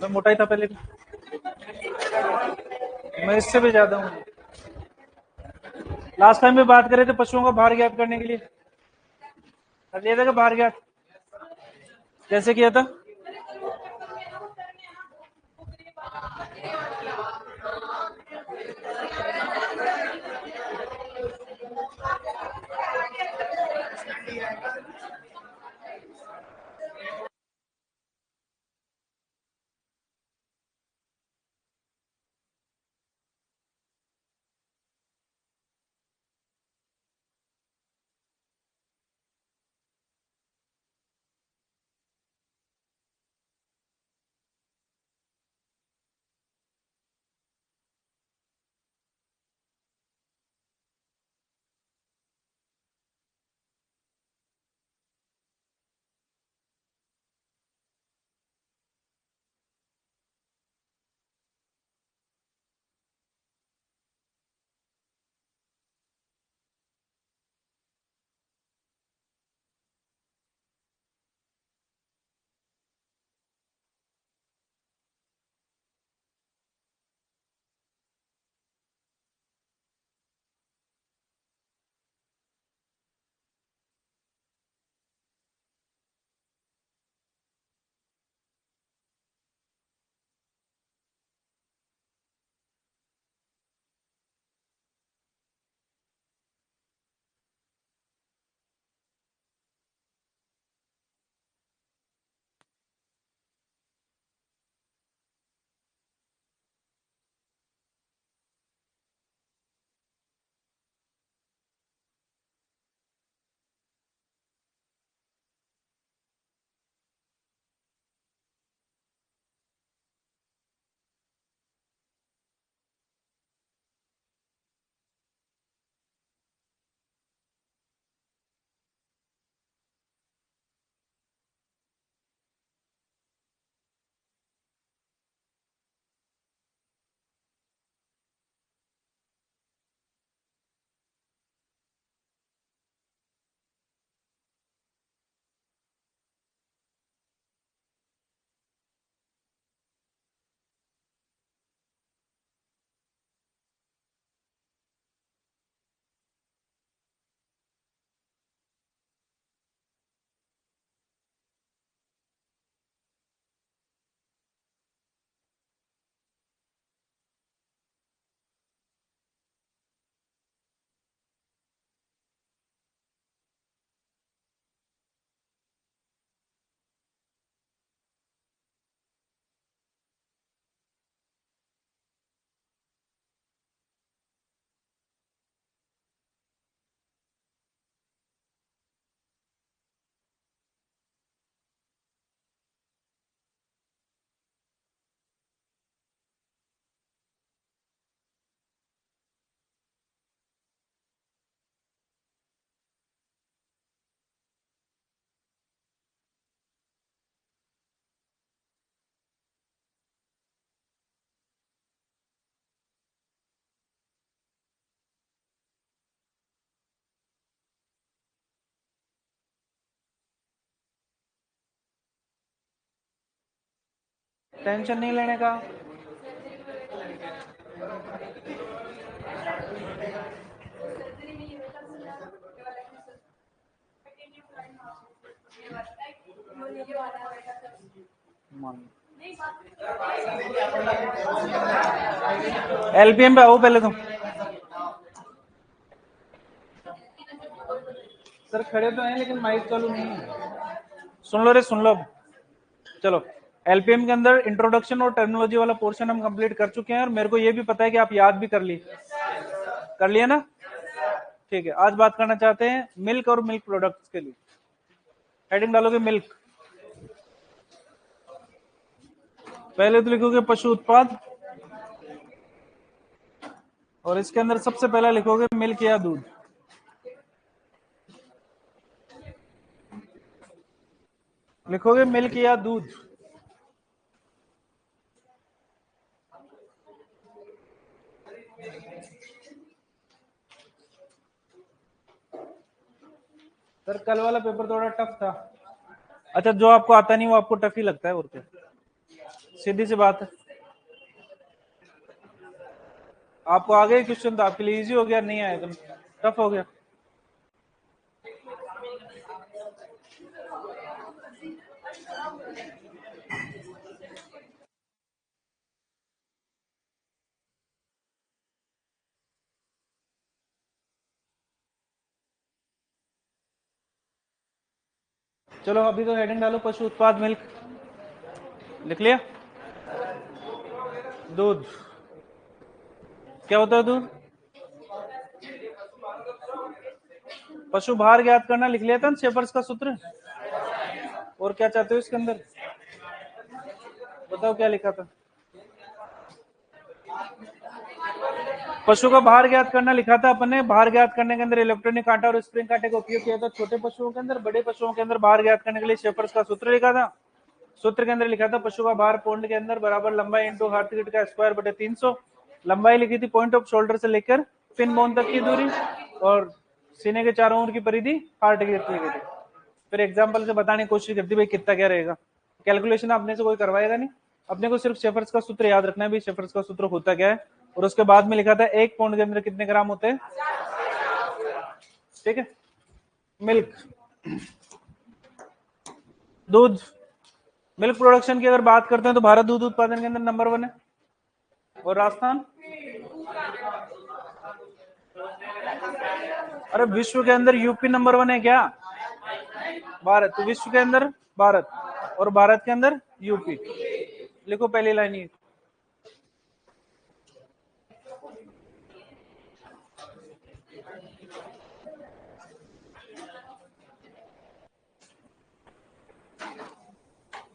मैं मोटा ही था पहले भी। मैं इससे भी ज्यादा हूँ। लास्ट टाइम भी बात करे थे पशुओं का भार ज्ञात करने के लिए, कर लिया था कि भार ज्ञात कैसे किया था? टेंशन नहीं लेने का। एलपीएम पे आओ पहले तुम। सर खड़े तो हैं लेकिन माइक चालू नहीं है। सुन लो रे, सुन लो। चलो, एलपीएम के अंदर इंट्रोडक्शन और टर्मिनोलॉजी वाला पोर्शन हम कंप्लीट कर चुके हैं और मेरे को ये भी पता है कि आप याद भी कर लिया ना? ठीक है, आज बात करना चाहते हैं मिल्क और मिल्क प्रोडक्ट्स के लिए। हेडिंग डालोगे मिल्क, पहले तो लिखोगे पशु उत्पाद और इसके अंदर सबसे पहला लिखोगे मिल्क या दूध। लिखोगे मिल्क या दूध। सर कल वाला पेपर थोड़ा टफ था। अच्छा, जो आपको आता नहीं वो आपको टफ ही लगता है और क्या? सीधी सी बात है। आपको आ गए क्वेश्चन तो आपके लिए इजी हो गया, नहीं आए तो टफ हो गया। चलो अभी तो हेडिंग डालो, पशु उत्पाद मिल्क, लिख लिया। दूध, क्या होता है दूध? पशु भार ज्ञात करना लिख लिया था ना, शेपर्स का सूत्र। और क्या चाहते हो इसके अंदर, बताओ क्या लिखा था? पशु का भार ज्ञात करना लिखा था अपन ने। भार ज्ञात करने के अंदर इलेक्ट्रॉनिक कांटा और स्प्रिंग कांटे का उपयोग किया था छोटे पशुओं के अंदर। बड़े पशुओं के अंदर भार ज्ञात करने के लिए शेपर्स का सूत्र लिखा था। सूत्र के अंदर लिखा था पशु का भार पौंड के अंदर बराबर लंबाई इंटू हार्ट बीट का स्क्वायर बटे 300। लंबाई लिखी थी पॉइंट ऑफ शोल्डर से लेकर पिन बोन तक की दूरी, और सीने के चारों ओर की परिधि हार्ट की लिखी थी। फिर एग्जाम्पल से बताने की कोशिश करती भाई कितना क्या रहेगा। कैलकुलेशन आपने से कोई करवाएगा नहीं, अपने को सिर्फ शेफर्स का सूत्र याद रखना है भी शेफर्स का सूत्र होता क्या है। और उसके बाद में लिखा था 1 पाउंड के अंदर कितने ग्राम होते हैं, ठीक है। मिल्क, दूध, मिल्क प्रोडक्शन की अगर बात करते हैं तो भारत दूध उत्पादन के अंदर नंबर 1 है। और राजस्थान, अरे विश्व के अंदर यूपी नंबर 1 है क्या? भारत, तो विश्व के अंदर भारत और भारत के अंदर यूपी, लिखो पहली लाइन ये।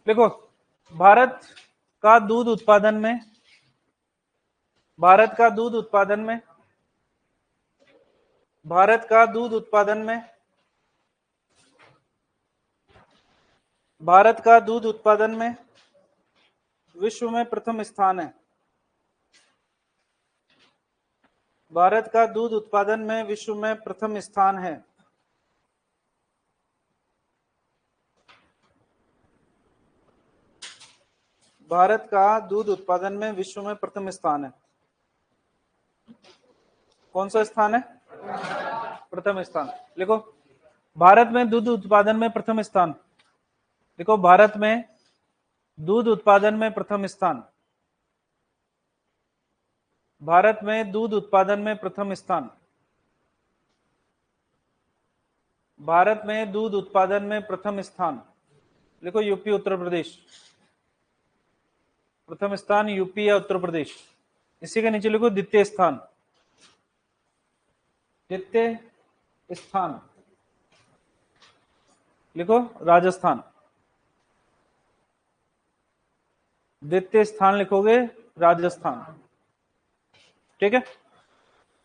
देखो भारत का दूध उत्पादन में, भारत का दूध उत्पादन में, भारत का दूध उत्पादन में, भारत का दूध उत्पादन में विश्व में प्रथम स्थान है। भारत का दूध उत्पादन में विश्व में प्रथम स्थान है। भारत का दूध उत्पादन में विश्व में प्रथम स्थान है। कौन सा स्थान है? प्रथम स्थान। लिखो भारत में दूध उत्पादन में प्रथम स्थान। देखो भारत में दूध उत्पादन में प्रथम स्थान, भारत में दूध उत्पादन में प्रथम स्थान, भारत में दूध उत्पादन में प्रथम स्थान। लिखो यूपी उत्तर प्रदेश, प्रथम स्थान यूपी या उत्तर प्रदेश। इसी के नीचे लिखो द्वितीय स्थान, द्वितीय स्थान लिखो राजस्थान, द्वितीय स्थान लिखोगे राजस्थान, ठीक है।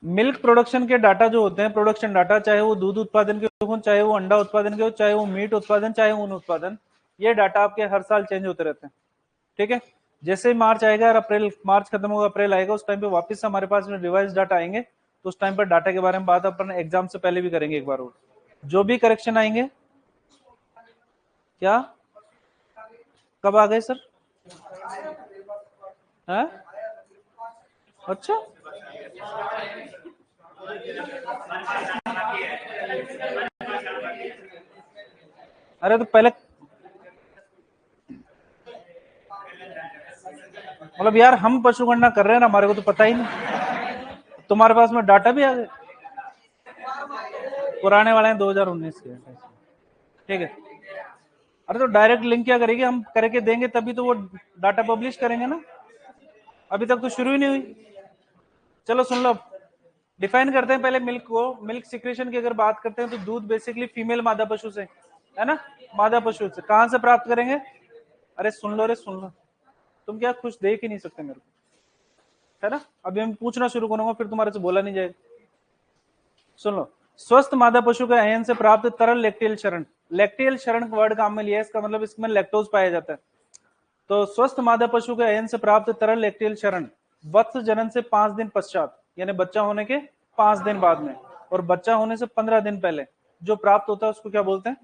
मिल्क प्रोडक्शन के डाटा जो होते हैं, प्रोडक्शन डाटा, चाहे वो दूध उत्पादन के हो, चाहे वो अंडा उत्पादन के हो, चाहे वो मीट उत्पादन, चाहे ऊन उत्पादन, ये डाटा आपके हर साल चेंज होते रहते हैं, ठीक है। जैसे मार्च आएगा और अप्रैल, मार्च खत्म होगा अप्रैल आएगा, उस टाइम पे वापस हमारे पास में रिवाइज डाटा आएंगे, तो उस टाइम पर डाटा के बारे में बात अपन एग्जाम से पहले भी करेंगे एक बार और। जो भी करेक्शन आएंगे, क्या कब आ गए सर? है? अच्छा अरे तो पहले मतलब यार हम पशु गणना कर रहे हैं ना, हमारे को तो पता ही नहीं, तुम्हारे पास में डाटा भी आ गए? पुराने वाले हैं 2019 के, ठीक है। अरे तो डायरेक्ट लिंक क्या करेंगे, हम करके देंगे तभी तो वो डाटा पब्लिश करेंगे ना, अभी तक तो शुरू ही नहीं हुई। चलो सुन लो, डिफाइन करते हैं पहले मिल्क को। मिल्क सिक्रेशन की अगर बात करते हैं तो दूध बेसिकली फीमेल मादा पशु से, है ना, मादा पशु से। कहां से प्राप्त करेंगे? अरे सुन लो, अरे सुन लो, तुम क्या खुश देख ही नहीं सकते मेरे को, है ना। अभी मैं पूछना शुरू करूंगा फिर तुम्हारे से बोला नहीं जाएगा। सुन लो, स्वस्थ मादा पशु के अयन से प्राप्त तरल लैक्टियल क्षरण, लैक्टियल क्षरण वर्ड काम में लिया, इसका मतलब इसमें लैक्टोज पाया जाता है। तो स्वस्थ मादा पशु के अयन से प्राप्त तरल लैक्टियल क्षरण वत्स जनन से 5 दिन पश्चात, यानी बच्चा होने के 5 दिन बाद में, और बच्चा होने से 15 दिन पहले जो प्राप्त होता है उसको क्या बोलते हैं?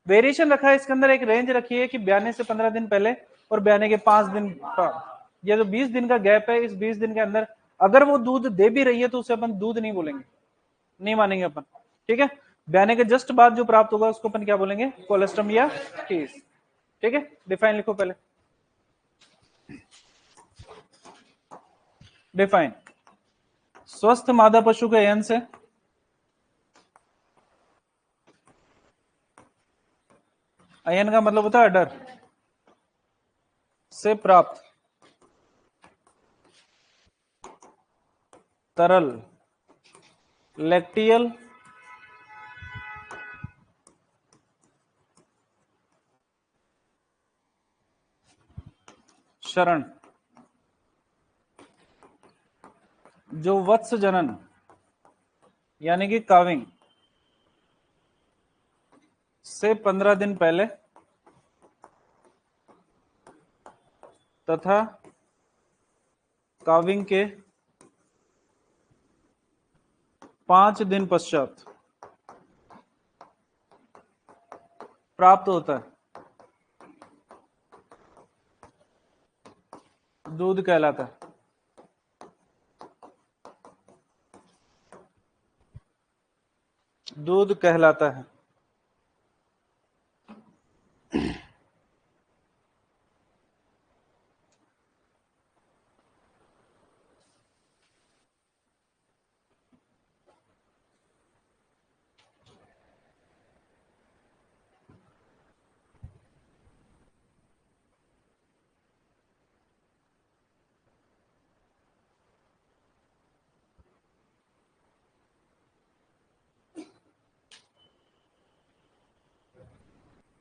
वेरिएशन रखा है इसके अंदर, एक रेंज रखी है कि 92 से 15 दिन पहले और ब्याने के 5 दिन बाद। ये जो 20 दिन का गैप है, इस 20 दिन के अंदर अगर वो दूध दे भी रही है तो उसे अपन दूध नहीं बोलेंगे, नहीं मानेंगे अपन, ठीक है। ब्याने के जस्ट बाद जो प्राप्त होगा उसको अपन क्या बोलेंगे, कोलेस्ट्रम या टीस, ठीक है। डिफाइन लिखो पहले, डिफाइन। स्वस्थ मादा पशु के यन से अयन का मतलब होता है अडर से प्राप्त तरल लैक्टियल शरण जो वत्स जनन यानी कि काविंग से 15 दिन पहले तथा काविंग के 5 दिन पश्चात प्राप्त होता है, दूध कहलाता है। दूध कहलाता है।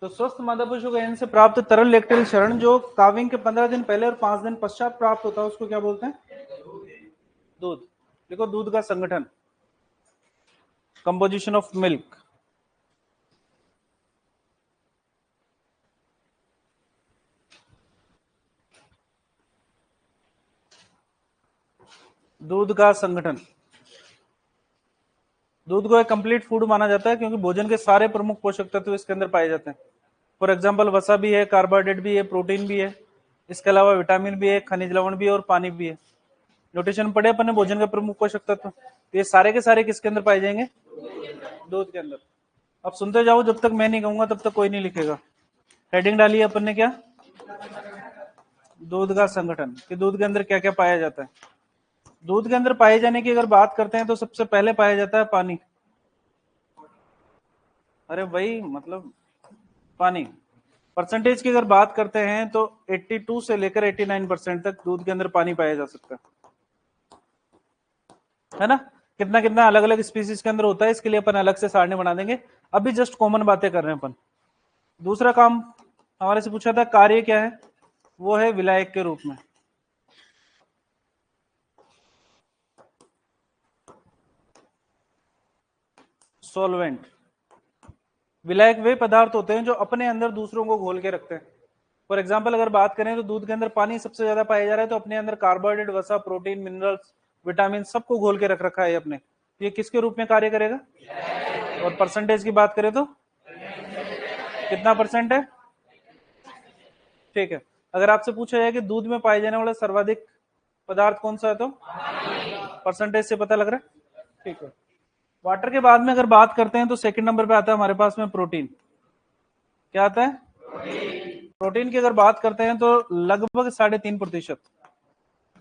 तो स्वस्थ मादा पशु का इनसे प्राप्त तरल लैक्टियल शरण जो काविंग के 15 दिन पहले और 5 दिन पश्चात प्राप्त होता है उसको क्या बोलते हैं, दूध। देखो दूध का संगठन, कंपोजिशन ऑफ मिल्क, दूध का संगठन। दूध को एक कंप्लीट फूड माना जाता है क्योंकि भोजन के सारे प्रमुख पोषक तत्व इसके अंदर पाए जाते हैं। फॉर एग्जाम्पल वसा भी है, कार्बोहाइड्रेट भी है, प्रोटीन भी है, इसके अलावा विटामिन भी है, खनिज लवण भी है और पानी भी है। न्यूट्रिशन पढ़े अपन ने, भोजन के प्रमुख पोषक तत्व, तो ये सारे के सारे किसके अंदर पाए जाएंगे, दूध के अंदर। अब सुनते जाओ, जब तक मैं नहीं कहूंगा तब तक कोई नहीं लिखेगा। हेडिंग डाली है अपन ने क्या, दूध का संगठन, कि दूध के अंदर क्या क्या पाया जाता है। दूध के अंदर पाए जाने की अगर बात करते हैं तो सबसे पहले पाया जाता है पानी। अरे वही मतलब पानी। परसेंटेज की अगर बात करते हैं तो 82 से लेकर 89% तक दूध के अंदर पानी पाया जा सकता है ना। कितना कितना अलग अलग स्पीसीज के अंदर होता है, इसके लिए अपन अलग से सारणी बना देंगे, अभी जस्ट कॉमन बातें कर रहे हैं अपन। दूसरा काम हमारे से पूछा था, कार्य क्या है, वो है विलायक के रूप में। सॉल्वेंट। विलायक वे पदार्थ होते हैं जो अपने अंदर दूसरों को घोल के रखते हैं। फॉर एग्जाम्पल अगर बात करें तो दूध के अंदर पानी सबसे ज्यादा पाया जा रहा है, तो अपने अंदर कार्बोहाइड्रेट, वसा, प्रोटीन, मिनरल्स, विटामिन सबको घोल के रख रखा है अपने। तो ये किसके रूप में कार्य करेगा, और परसेंटेज की बात करें तो कितना परसेंट है, ठीक है। अगर आपसे पूछा जाए कि दूध में पाए जाने वाला सर्वाधिक पदार्थ कौन सा है, तो परसेंटेज से पता लग रहा है, ठीक है। वाटर के बाद में अगर बात करते हैं तो सेकंड नंबर पे आता है हमारे पास में प्रोटीन। क्या आता है, प्रोटीन की अगर बात करते हैं तो लगभग 3.5%।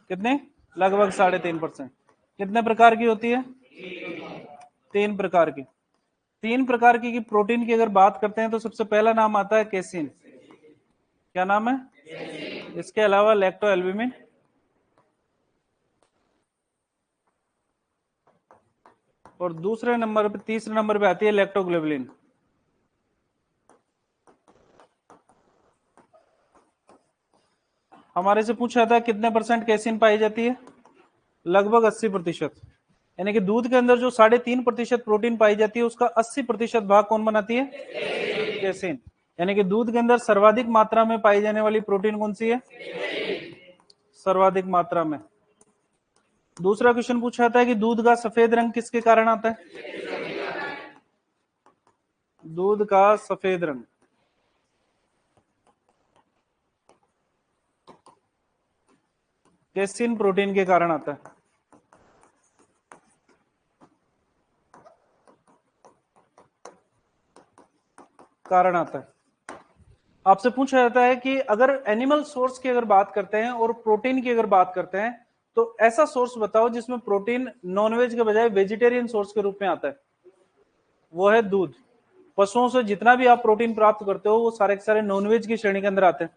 कितने, लगभग 3.5%। कितने प्रकार की होती है, 3 प्रकार की। 3 प्रकार की प्रोटीन की अगर बात करते हैं तो सबसे पहला नाम आता है केसिन। क्या नाम है, इसके अलावा लैक्टो एल्ब्यूमिन, और दूसरे नंबर पे, तीसरे नंबर पे आती है लैक्टोग्लोबुलिन। हमारे से पूछा था कितने परसेंट केसिन पाई जाती है, लगभग 80%। यानी कि दूध के अंदर जो 3.5% प्रोटीन पाई जाती है उसका 80% भाग कौन बनाती है, केसिन। यानी कि दूध के अंदर सर्वाधिक मात्रा में पाई जाने वाली प्रोटीन कौन सी है, सर्वाधिक मात्रा में। दूसरा क्वेश्चन पूछा था कि दूध का सफेद रंग किसके कारण आता है, दूध का सफेद रंग केसिन प्रोटीन के कारण आता है। कारण आता है। आपसे पूछा जाता है कि अगर एनिमल सोर्स की अगर बात करते हैं और प्रोटीन की अगर बात करते हैं तो ऐसा सोर्स बताओ जिसमें प्रोटीन नॉनवेज के बजाय वेजिटेरियन सोर्स के रूप में आता है। वो है दूध। पशुओं से जितना भी आप प्रोटीन प्राप्त करते हो वो सारे के सारे नॉनवेज की श्रेणी के अंदर आते हैं,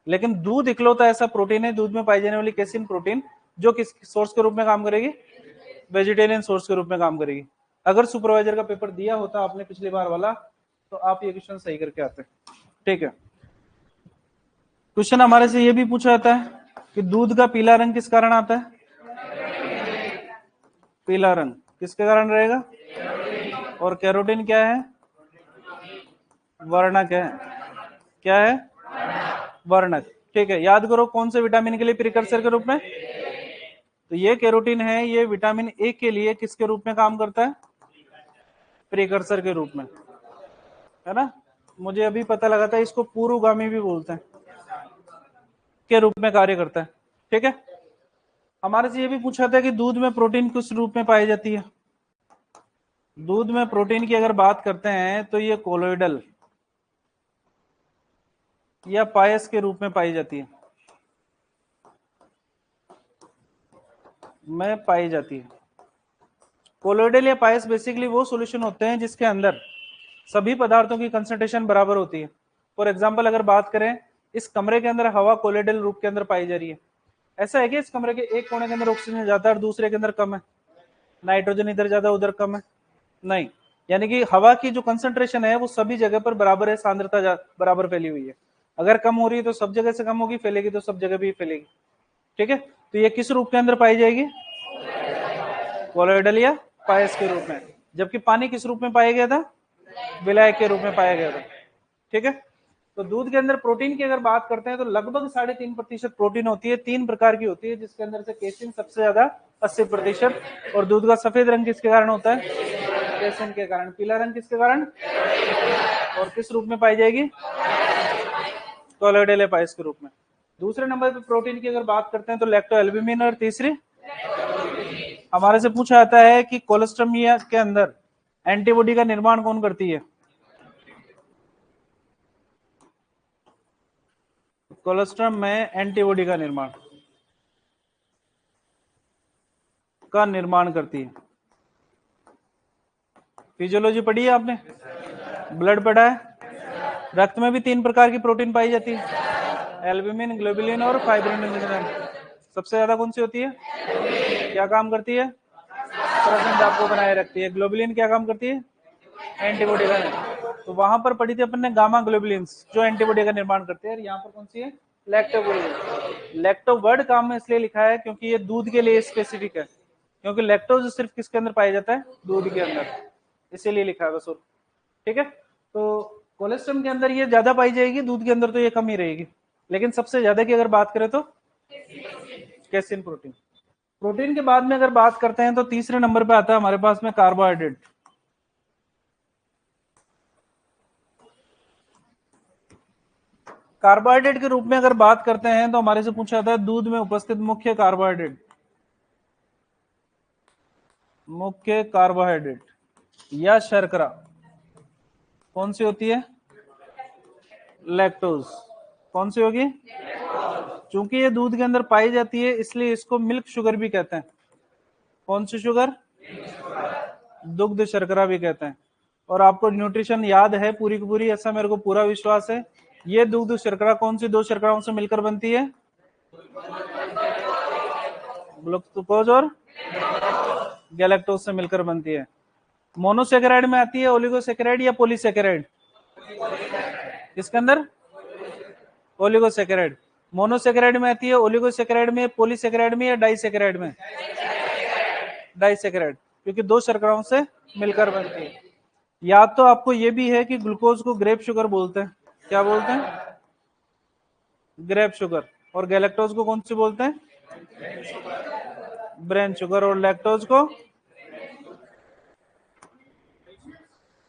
लेकिन दूध इकलौता ऐसा प्रोटीन है, दूध में पाई जाने वाली कैसिन प्रोटीन, जो किस सोर्स के रूप में काम करेगी? वेजिटेरियन सोर्स के रूप में काम करेगी। अगर सुपरवाइजर का पेपर दिया होता आपने पिछली बार वाला तो आप ये क्वेश्चन सही करके आते। ठीक है, क्वेश्चन हमारे से ये भी पूछा जाता है कि दूध का पीला रंग किस कारण आता है? पीला रंग किसके कारण रहेगा? और कैरोटीन क्या है? वर्णक है। क्या है? वर्णक। ठीक है, याद करो कौन से विटामिन के लिए प्रिकर्सर के रूप में? तो ये कैरोटीन है, ये विटामिन ए के लिए किसके रूप में काम करता है? प्रिकर्सर के रूप में, है ना। मुझे अभी पता लगा था इसको पूर्वगामी भी बोलते हैं, के रूप में कार्य करता है। ठीक है, हमारे से ये भी पूछा था कि दूध में प्रोटीन किस रूप में पाई जाती है। दूध में प्रोटीन की अगर बात करते हैं तो ये कोलोइडल या पायस के रूप में पाई जाती है, में पाई जाती है। कोलोइडल या पायस बेसिकली वो सॉल्यूशन होते हैं जिसके अंदर सभी पदार्थों की कंसंट्रेशन बराबर होती है। फॉर एग्जांपल अगर बात करें, इस कमरे के अंदर हवा कोलोइडल रूप के अंदर पाई जा रही है। ऐसा है कि इस कमरे के एक कोने के अंदर ऑक्सीजन ज्यादा और दूसरे के अंदर कम है, नाइट्रोजन इधर ज्यादा उधर कम है? नहीं, यानी कि हवा की जो कंसंट्रेशन है वो सभी जगह पर बराबर है, सांद्रता बराबर फैली हुई है। अगर कम हो रही है तो सब जगह से कम होगी, फैलेगी तो सब जगह भी फैलेगी। ठीक है, तो ये किस रूप के अंदर पाई जाएगी? कोलोइडल या पायस के रूप में। जबकि पानी किस रूप में पाया गया था? विलायक के रूप में पाया गया था। ठीक है, तो दूध के अंदर प्रोटीन की अगर बात करते हैं तो लगभग 3.5% प्रोटीन होती है, 3 प्रकार की होती है, जिसके अंदर से केसिन सबसे ज्यादा 80%। और दूध का सफेद रंग किसके कारण होता है? केसिन के कारण। पीला रंग किसके कारण? और किस रूप में पाई जाएगी? कोलोइडल या पायस के रूप में। दूसरे नंबर पे प्रोटीन की अगर बात करते हैं तो लैक्टोएल्ब्यूमिन, और तीसरी हमारे से पूछा जाता है कि कोलेस्ट्रम के अंदर एंटीबॉडी का निर्माण कौन करती है? कोलेस्ट्रम में एंटीबॉडी का निर्माण करती है। फिजियोलॉजी पढ़ी है आपने? ब्लड पढ़ा है? रक्त में भी 3 प्रकार की प्रोटीन पाई जाती है, एल्ब्यूमिन, ग्लोबुलिन और फाइब्रिनोजेन। सबसे ज्यादा कौन सी होती है? क्या काम करती है? प्रसन्न दाब को बनाए रखती है। ग्लोबुलिन क्या काम करती है? एंटीबॉडी का। तो वहां पर पढ़ी थी अपन ने गामा ग्लोबुलिन्स, जो एंटीबॉडी का निर्माण करते हैं। यहाँ पर कौन सी है? लैक्टोग्लोबुलिन। लैक्टो वर्ड काम में इसलिए लिखा है क्योंकि ये दूध के लिए स्पेसिफिक है, क्योंकि लैक्टोज सिर्फ किसके अंदर पाया जाता है? दूध के अंदर, इसीलिए लिखा है बस। ठीक है, तो कोलेस्ट्रम के अंदर ये ज्यादा पाई जाएगी, दूध के अंदर तो ये कम ही रहेगी। लेकिन सबसे ज्यादा की अगर बात करें तो कैसिन प्रोटीन। प्रोटीन के बाद में अगर बात करते हैं तो तीसरे नंबर पे आता है हमारे पास में कार्बोहाइड्रेट। कार्बोहाइड्रेट के रूप में अगर बात करते हैं तो हमारे से पूछा जाता है दूध में उपस्थित मुख्य कार्बोहाइड्रेट। मुख्य कार्बोहाइड्रेट या शर्करा कौन सी होती है? लैक्टोज। कौन सी होगी? चूंकि ये दूध के अंदर पाई जाती है इसलिए इसको मिल्क शुगर भी कहते हैं। कौन सी शुगर? दुग्ध शर्करा भी कहते हैं। और आपको न्यूट्रिशन याद है पूरी की पूरी, ऐसा मेरे को पूरा विश्वास है। ये दुग्ध शर्करा कौन सी 2 शर्कराओं से मिलकर बनती है? ग्लूकोज और गैलेक्टोज से मिलकर बनती है। मोनोसेकेराइड में आती है, ओलिगोसेकेराइड या पॉलीसेकेराइड? इसके अंदर ओलिगोसेकेराइड। मोनोसेकेराइड में आती है, ओलिगोसेकेराइड में, पॉलीसेकेराइड में या डाइसेकेराइड में? डाइसेकेराइड, क्योंकि 2 शर्कराओं से मिलकर बनती है। याद तो आपको ये भी है कि ग्लूकोज को ग्रेप शुगर बोलते हैं। क्या बोलते हैं? Grep sugar. और गैलेक्टोज को कौन सी बोलते हैं? Brain sugar. और लैक्टोज को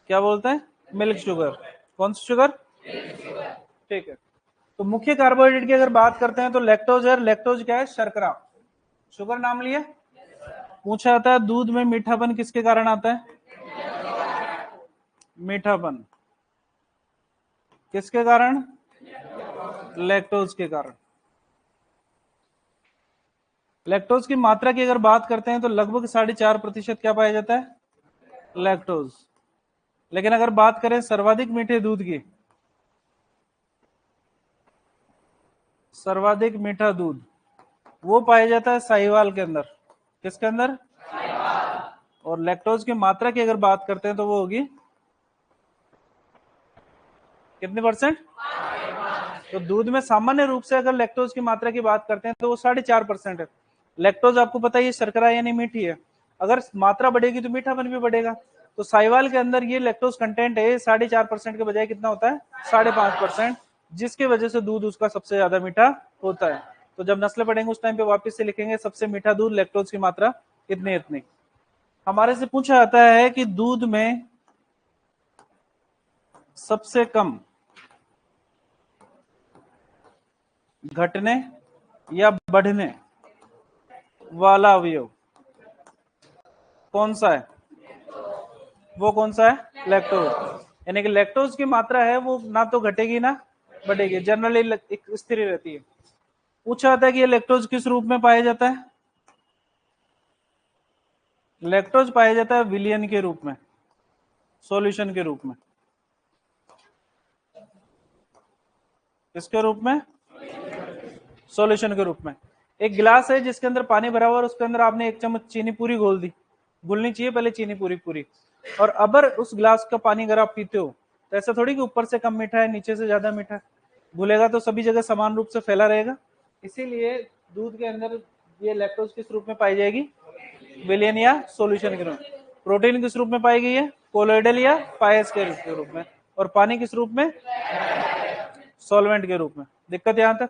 क्या बोलते हैं? Milk sugar. कौन सी शुगर? ठीक है, तो मुख्य कार्बोहाइड्रेट की अगर बात करते हैं तो लैक्टोज है। लैक्टोज क्या है? शर्करा, शुगर नाम लिया। पूछा जाता है दूध में मीठापन किसके कारण आता है? मीठापन किसके कारण? लैक्टोज के कारण। लैक्टोज की मात्रा की अगर बात करते हैं तो लगभग 4.5% क्या पाया जाता है? लैक्टोज। लेकिन अगर बात करें सर्वाधिक मीठे दूध की, सर्वाधिक मीठा दूध वो पाया जाता है साहिवाल के अंदर। किसके अंदर? और लैक्टोज की मात्रा की अगर बात करते हैं तो वो होगी कितने परसेंट? तो दूध में सामान्य रूप से अगर लैक्टोज की मात्रा की बात करते हैं तो वो 4.5% है। लैक्टोज आपको पता है ये शर्करा यानी मीठी है, अगर मात्रा बढ़ेगी तो मीठापन भी बढ़ेगा। तो साहिवाल के अंदर ये लैक्टोज कंटेंट है 4.5% के बजाय कितना होता है? 5.5%, जिसकी वजह से दूध उसका सबसे ज्यादा मीठा होता है। तो जब नस्ल पढ़ेंगे उस टाइम पे वापस से लिखेंगे सबसे मीठा दूध, लैक्टोज की मात्रा इतनी इतनी। हमारे से पूछा जाता है कि दूध में सबसे कम घटने या बढ़ने वाला अवयव कौन सा है? वो कौन सा है? लैक्टोज। यानी कि लैक्टोज की मात्रा है वो ना तो घटेगी ना बढ़ेगी, जनरली एक स्थिर रहती है। पूछा जाता है कि ये लैक्टोज किस रूप में पाया जाता है? लैक्टोज पाया जाता है विलियन के रूप में, सॉल्यूशन के रूप में। किसके रूप में? सॉल्यूशन के रूप में। एक गिलास है जिसके अंदर पानी भरा हुआ और उसके अंदर आपने 1 चम्मच चीनी पूरी घोल दी, घुलनी चाहिए पहले चीनी पूरी पूरी। और अगर उस गिलास का पानी अगर आप पीते हो तो ऐसा थोड़ी कि ऊपर से कम मीठा है नीचे से ज्यादा मीठा है, घुलेगा तो सभी जगह समान रूप से फैला रहेगा। इसीलिए दूध के अंदर ये लैक्टोज किस रूप में पाई जाएगी? विलियन या सॉल्यूशन के रूप में। प्रोटीन किस रूप में पाई गई है? कोलोइडल या पायस के रूप में। और पानी किस रूप में? सॉल्वेंट के रूप में। दिक्कत यहां तक?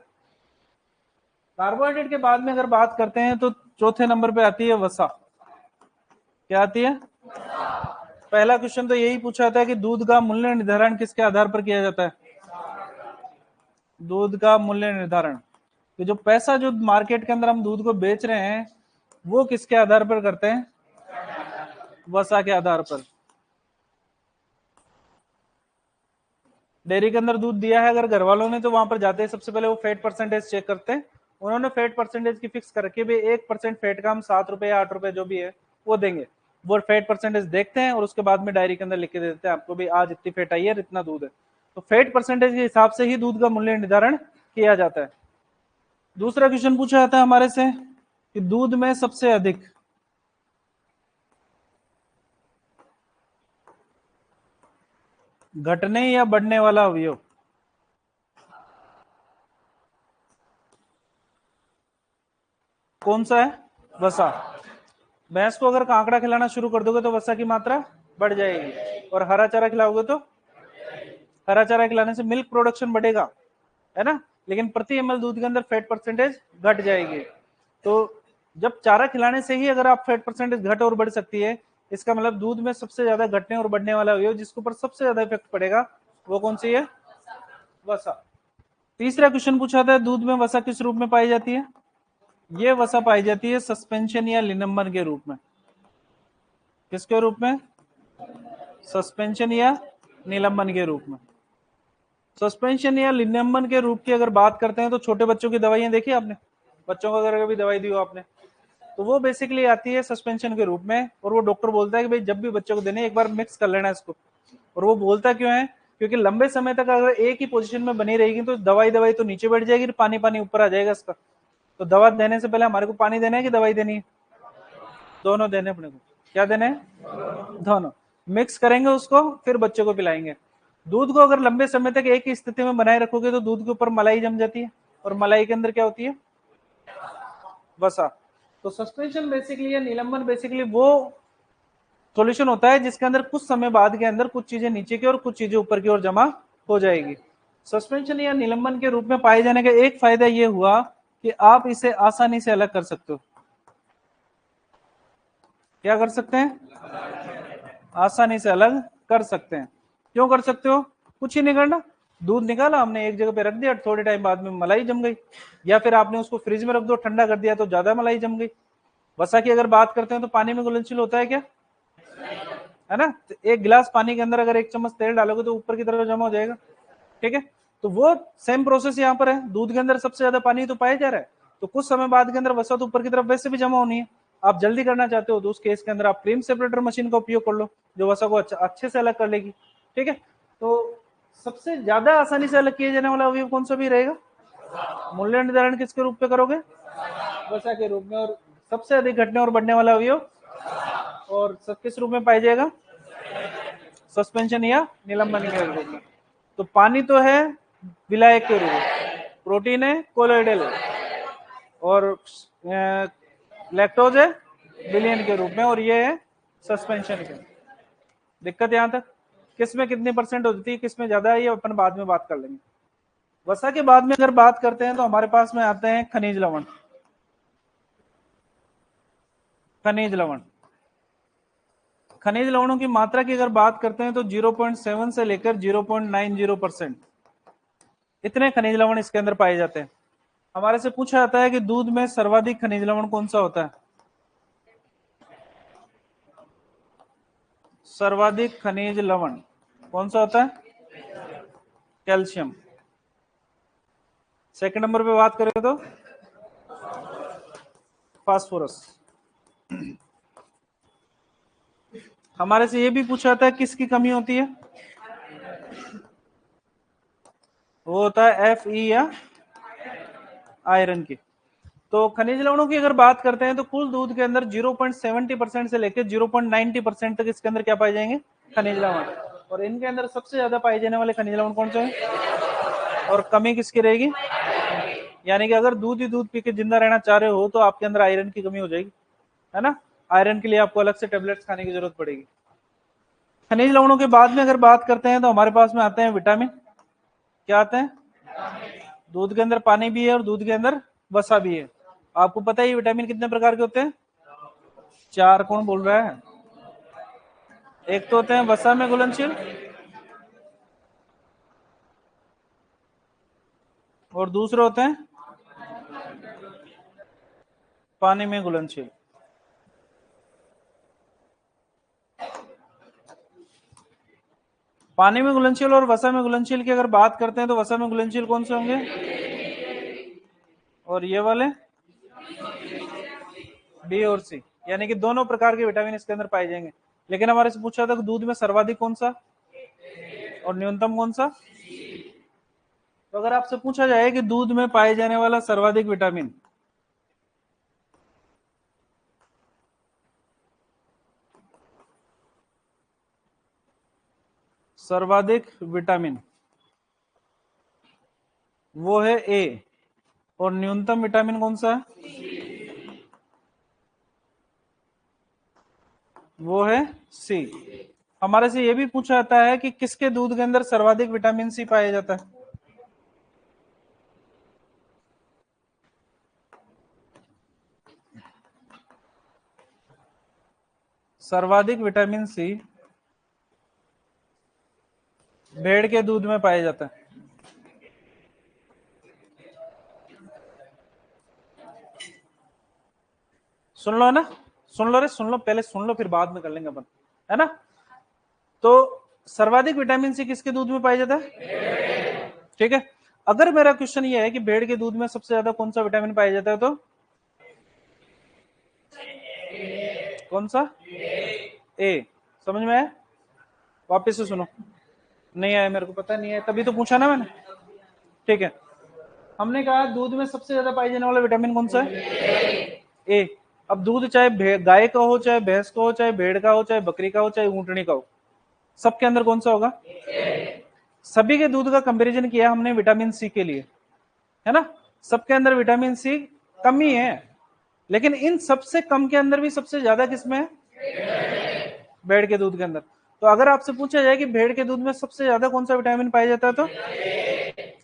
कार्बोहाइड्रेट के बाद में अगर बात करते हैं तो चौथे नंबर पे आती है वसा। क्या आती है? पहला क्वेश्चन तो यही पूछा था कि दूध का मूल्य निर्धारण किसके आधार पर किया जाता है? दूध का मूल्य निर्धारण, तो जो पैसा जो मार्केट के अंदर हम दूध को बेच रहे हैं वो किसके आधार पर करते हैं? वसा के आधार पर। डेयरी के अंदर दूध दिया है अगर घर वालों ने, तो वहां पर जाते हैं सबसे पहले वो फैट परसेंटेज चेक करते हैं। उन्होंने फैट परसेंटेज की फिक्स कर रखी है, 1% फैट का हम 7 रुपए या 8 रुपए जो भी है वो देंगे। वो फैट परसेंटेज देखते हैं और उसके बाद में डायरी के अंदर लिख के दे देते हैं आपको भी आज इतनी फैट आई है और इतना दूध है। तो फैट परसेंटेज के हिसाब से ही दूध का मूल्य निर्धारण किया जाता है। दूसरा क्वेश्चन पूछा जाता है हमारे से कि दूध में सबसे अधिक घटने या बढ़ने वाला अवयव कौन सा है? वसा। भैंस को अगर कांकड़ा खिलाना शुरू कर दोगे तो वसा की मात्रा बढ़ जाएगी, और हरा चारा खिलाओगे तो हरा चारा खिलाने से मिल्क प्रोडक्शन बढ़ेगा, है ना, लेकिन प्रति एमएल दूध के अंदर फैट परसेंटेज घट जाएगी। तो जब चारा खिलाने से ही अगर आप फैट परसेंटेज घट और बढ़ सकती है, इसका मतलब दूध में सबसे ज्यादा घटने और बढ़ने वाला अवयव जिसके ऊपर सबसे ज्यादा इफेक्ट पड़ेगा वो कौन सी है? वसा। तीसरा क्वेश्चन पूछा था दूध में वसा किस रूप में पाई जाती है? ये वसा पाई जाती है सस्पेंशन या लिनम्बन के रूप में। किसके रूप में? सस्पेंशन या निलंबन के रूप में। सस्पेंशन या लिनम्बन के रूप की अगर बात करते हैं तो छोटे बच्चों की दवाइयां देखी आपने? बच्चों को अगर कभी दवाई दी हो आपने तो वो बेसिकली आती है सस्पेंशन के रूप में, और वो डॉक्टर बोलता है कि भाई जब भी बच्चों को देने एक बार मिक्स कर लेना इसको। और वो बोलता क्यों है? क्योंकि लंबे समय तक अगर एक ही पोजीशन में बनी रहेगी तो दवाई दवाई तो नीचे बैठ जाएगी, पानी पानी ऊपर आ जाएगा इसका। तो दवा देने से पहले हमारे को पानी देना है कि दवाई देनी है? दोनों देने अपने को। क्या देने हैं? दोनों। मिक्स करेंगे उसको फिर बच्चे को पिलाएंगे। दूध को अगर लंबे समय तक एक ही स्थिति में बनाए रखोगे तो दूध के ऊपर मलाई जम जाती है, और मलाई के अंदर क्या होती है? वसा। तो सस्पेंशन बेसिकली या निलंबन बेसिकली वो सॉल्यूशन होता है जिसके अंदर कुछ समय बाद के अंदर कुछ चीजें नीचे की और कुछ चीजें ऊपर की ओर जमा हो जाएगी। सस्पेंशन या निलंबन के रूप में पाए जाने का एक फायदा यह हुआ कि आप इसे आसानी से अलग कर सकते हो। क्या कर सकते हैं? आसानी से अलग कर सकते हैं। क्यों कर सकते हो? कुछ ही नहीं करना, दूध निकाला हमने, एक जगह पे रख दिया, थोड़े टाइम बाद में मलाई जम गई, या फिर आपने उसको फ्रिज में रख दो, ठंडा कर दिया तो ज्यादा मलाई जम गई। वसा की अगर बात करते हैं तो पानी में घुलनशील होता है क्या? है ना? तो एक गिलास पानी के अंदर अगर 1 चम्मच तेल डालोगे तो ऊपर की तरफ जमा हो जाएगा। ठीक है, तो वो सेम प्रोसेस यहाँ पर है, दूध के अंदर सबसे ज्यादा पानी तो पाया जा रहा है, तो कुछ समय बाद के अंदर वसा तो ऊपर की तरफ वैसे भी जमा होनी है। आप जल्दी करना चाहते हो तो उस केस के अंदर आप क्रीम सेपरेटर मशीन का उपयोग कर लो, जो वसा को अच्छे से अलग कर लेगी। ठीक है, तो सबसे ज्यादा आसानी से अलग किया जाने वाला अवयव कौन सा भी रहेगा? मूल्य निर्धारण किसके रूप में करोगे? वसा के रूप में। और सबसे अधिक घटने और बढ़ने वाला अवयव और किस रूप में पाया जाएगा? सस्पेंशन या निलंबन के रूप में। तो पानी तो है विलायक के रूप में, प्रोटीन है कोलोइडल, और लैक्टोज है विलयन के रूप में, और ये है सस्पेंशन के। दिक्कत यहां तक? किस में कितनी परसेंट होती है, किस में ज्यादा है, ये अपन बाद में बात कर लेंगे। वसा के बाद में अगर बात करते हैं तो हमारे पास में आते हैं खनिज लवण। खनिज लवण, खनिज लवणों की मात्रा की अगर बात करते हैं तो 0.7 से लेकर 0.90%, इतने खनिज लवण इसके अंदर पाए जाते हैं। हमारे से पूछा जाता है कि दूध में सर्वाधिक खनिज लवण कौन सा होता है? सर्वाधिक खनिज लवण कौन सा होता है? कैल्शियम। सेकंड नंबर पे बात करें तो फास्फोरस। हमारे से ये भी पूछा जाता है किसकी कमी होती है? वो होता है Fe या आयरन की। तो खनिज लवणों की अगर बात करते हैं तो कुल दूध के अंदर 0.70% से लेकर 0.90% तक इसके अंदर क्या पाए जाएंगे? खनिज लवण। और इनके अंदर सबसे ज्यादा पाए जाने वाले खनिज लवण कौन से हैं? और कमी किसकी रहेगी? यानी कि अगर दूध ही दूध पी के जिंदा रहना चाह रहे हो तो आपके अंदर आयरन की कमी हो जाएगी, है ना? आयरन के लिए आपको अलग से टेबलेट्स खाने की जरूरत पड़ेगी। खनिज लवणों के बाद में अगर बात करते हैं तो हमारे पास में आते हैं विटामिन। क्या आते हैं? दूध के अंदर पानी भी है और दूध के अंदर वसा भी है। आपको पता है विटामिन कितने प्रकार के होते हैं? 4। कौन बोल रहा है? एक तो होते हैं वसा में घुलनशील, और दूसरे होते हैं पानी में घुलनशील। पानी में घुलनशील और वसा में घुलनशील की अगर बात करते हैं तो वसा में घुलनशील कौन से होंगे? और ये वाले बी और सी, यानी कि दोनों प्रकार के विटामिन इसके अंदर पाए जाएंगे। लेकिन हमारे से पूछा था कि दूध में सर्वाधिक कौन सा और न्यूनतम कौन सा? तो अगर आपसे पूछा जाए कि दूध में पाए जाने वाला सर्वाधिक विटामिन, सर्वाधिक विटामिन वो है ए, और न्यूनतम विटामिन कौन सा है? वो है सी। हमारे से ये भी पूछा जाता है कि किसके दूध के अंदर सर्वाधिक विटामिन सी पाया जाता है? सर्वाधिक विटामिन सी भेड़ के दूध में पाया जाता है। सुन लो, है ना? सुन लो रे, सुन लो, पहले सुन लो फिर बाद में कर लेंगे अपन, है ना? तो सर्वाधिक विटामिन सी किसके दूध में पाया जाता है? ठीक है, अगर मेरा क्वेश्चन ये है कि भेड़ के दूध में सबसे ज्यादा कौन सा विटामिन पाया जाता है, तो कौन सा? ए। समझ में आया? वापस से सुनो। नहीं आया? मेरे को पता नहीं है, तभी तो पूछा ना मैंने। ठीक है, हमने कहा दूध में सबसे ज्यादा पाई जाने वाला विटामिन कौन सा है? ए। अब दूध चाहे गाय का हो, चाहे भैंस का हो, चाहे भेड़ का हो, चाहे बकरी का हो, चाहे ऊंटनी का हो, सबके अंदर कौन सा होगा? सभी के दूध का कंपैरिजन किया हमने विटामिन सी के लिए, है ना? सबके अंदर विटामिन सी कम ही है, लेकिन इन सबसे कम के अंदर भी सबसे ज्यादा किसमें है? भेड़ के दूध के अंदर। तो अगर आपसे पूछा जाए कि भेड़ के दूध में सबसे ज्यादा कौन सा विटामिन पाया जाता है, तो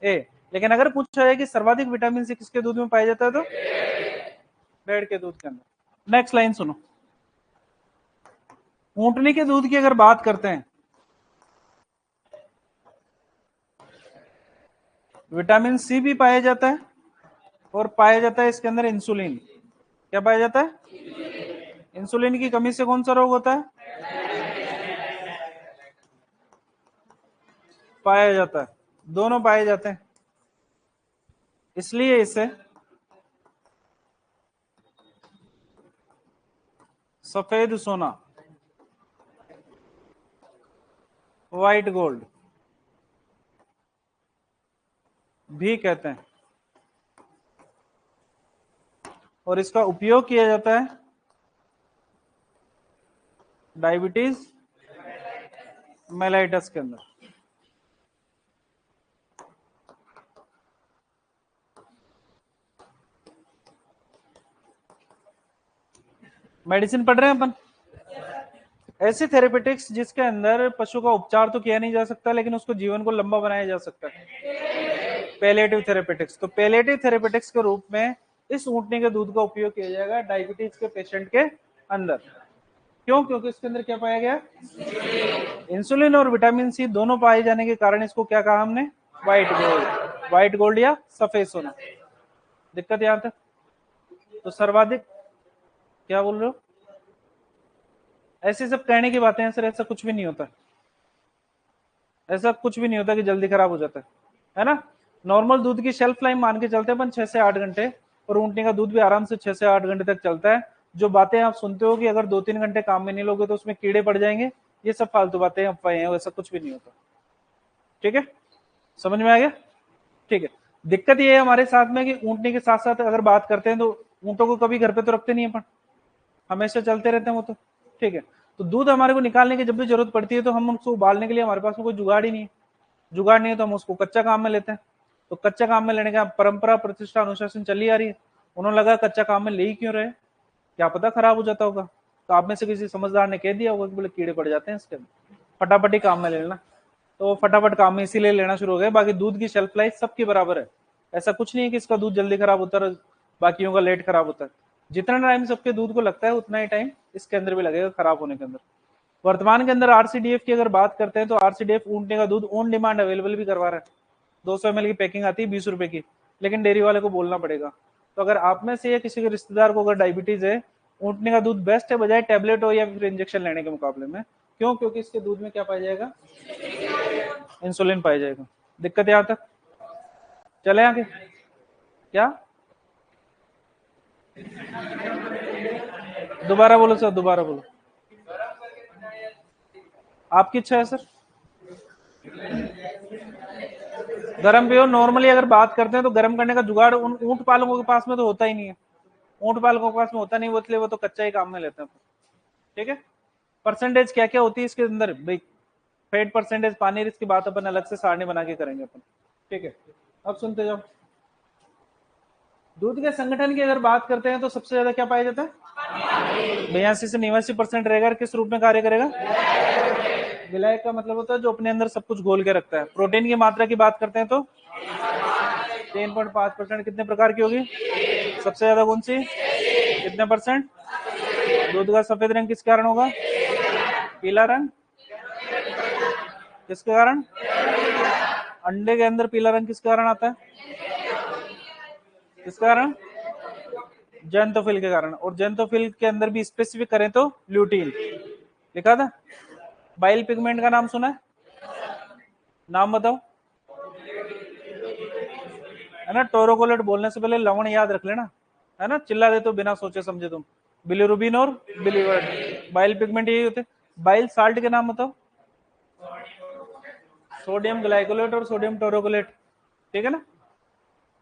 ए। लेकिन अगर पूछा जाए कि सर्वाधिक विटामिन सी किसके दूध में पाया जाता है, तो भेड़ के दूध के अंदर। नेक्स्ट लाइन सुनो, ऊंटनी के दूध की अगर बात करते हैं विटामिन सी भी पाया जाता है और पाया जाता है इसके अंदर इंसुलिन। क्या पाया जाता है? इंसुलिन की कमी से कौन सा रोग होता है? पाया जाता है, दोनों पाए जाते हैं, इसलिए इसे सफेद सोना, व्हाइट गोल्ड भी कहते हैं। और इसका उपयोग किया जाता है डायबिटीज मेलाइटस के अंदर। मेडिसिन पढ़ रहे हैं अपन। ऐसी थेरेपेटिक्स जिसके अंदर पशु का उपचार तो किया नहीं जा सकता लेकिन उसको जीवन को लंबा बनाया जा सकता है, पैलिएटिव थेरेपेटिक्स। तो पैलिएटिव थेरेपेटिक्स के रूप में इस ऊंटनी के दूध का उपयोग किया जाएगा डायबिटीज के पेशेंट के अंदर। क्यों? क्योंकि इसके अंदर क्या पाया गया? इंसुलिन और विटामिन सी दोनों पाए जाने के कारण इसको क्या कहा हमने? White gold. व्हाइट गोल्ड या सफेद सोना। दिक्कत यहां तक? तो सर्वाधिक क्या बोल रहे हो? ऐसे सब कहने की बातें हैं सर, ऐसा कुछ भी नहीं होता, ऐसा कुछ भी नहीं होता कि जल्दी खराब हो जाता है ना। नॉर्मल दूध की शेल्फ लाइफ मान के चलते हैं अपन 6 से 8 घंटे, और ऊँटनी का दूध भी आराम से 6 से 8 घंटे तक चलता है। जो बातें आप सुनते हो कि अगर 2-3 घंटे काम में नहीं लोगे तो उसमें कीड़े पड़ जाएंगे, ये सब फालतू बातें अफवाहें हैं, वैसा कुछ भी नहीं होता। ठीक है, समझ में आ गया? ठीक है। दिक्कत ये है हमारे साथ में कि ऊँटनी के साथ साथ अगर बात करते हैं तो ऊँटों को कभी घर पे तो रखते नहीं अपन, हमेशा चलते रहते हैं वो तो। ठीक है, तो दूध हमारे को निकालने की जब भी जरूरत पड़ती है तो हम उसको उबालने के लिए हमारे पास में कोई जुगाड़ ही नहीं है। जुगाड़ नहीं है तो हम उसको कच्चा काम में लेते हैं। तो कच्चा काम में लेने का परंपरा प्रतिष्ठा अनुशासन चली आ रही है। उन्होंने लगा कच्चा काम में ले ही क्यों रहे, क्या पता खराब हो जाता होगा। तो आप में से किसी समझदार ने कह दिया होगा कि बोले कीड़े पड़ जाते हैं इसके अंदर, फटाफट ही काम में ले लेना। तो फटाफट काम में इसीलिए लेना शुरू हो गया। बाकी दूध की शेल्फ लाइफ सबकी बराबर है, ऐसा कुछ नहीं है कि इसका दूध जल्दी खराब होता है बाकियों का लेट खराब होता है। जितना टाइम सबके दूध को लगता है उतना ही टाइम इसके अंदर भी लगेगा खराब होने के अंदर। वर्तमान के अंदर आरसीडीएफ की अगर बात करते हैं तो आरसीडीएफ ऊँटने का दूध ऑन डिमांड अवेलेबल भी करवा रहा है। 200 ml की पैकिंग आती है 20 रुपए की, लेकिन डेयरी वाले को बोलना पड़ेगा। तो अगर आप में से या किसी के रिश्तेदार को अगर डायबिटीज है, ऊँटने का दूध बेस्ट है बजाय टैबलेट हो या फिर इंजेक्शन लेने के मुकाबले में। क्यों? क्योंकि इसके दूध में क्या पाया जाएगा? इंसुलिन पाया जाएगा। दिक्कत यहां तक? चले आगे क्या? दोबारा बोलो सर, दोबारा बोलो। आपकी इच्छा है सर, गर्म पियो। नॉर्मली अगर बात करते हैं तो गर्म करने का जुगाड़ उन ऊंट पालकों के पास में तो होता ही नहीं है। ऊंट पालकों के पास में होता नहीं, वो इसलिए वो तो कच्चा ही काम में लेते हैं। ठीक है, परसेंटेज क्या क्या होती है इसके अंदर भाई, फैट परसेंटेज, पानी, इसकी बात अपन अलग से सारणी बना के करेंगे अपन। ठीक है, अब सुनते जाओ। दूध के संगठन की अगर बात करते हैं तो सबसे ज्यादा क्या पाया जाता है? 82 से 89% रहेगा। किस रूप में कार्य करेगा? विलायक का मतलब होता है जो अपने अंदर सब कुछ घोल के रखता है। प्रोटीन की मात्रा की बात करते हैं तो 10.5%। कितने प्रकार की होगी? सबसे ज्यादा कौन सी? कितने परसेंट? दूध का सफेद रंग किस कारण होगा? पीला रंग किसके कारण? अंडे के अंदर पीला रंग किस कारण आता है? किस कारण? जेंथोफिल के कारण। और जेंथोफिल के अंदर भी स्पेसिफिक करें तो ल्यूटीन लिखा था। बाइल पिगमेंट का नाम सुना है? नाम बताओ। है ना, टोरोकोलेट बोलने से पहले लवण याद रख लेना, है ना, चिल्ला दे तो बिना सोचे समझे तुम। बिलिरुबिन और बिलीवर्ड बाइल पिगमेंट यही होते। बाइल साल्ट के नाम बताओ। सोडियम ग्लाइकोलेट और सोडियम टोरोकोलेट। ठीक है ना।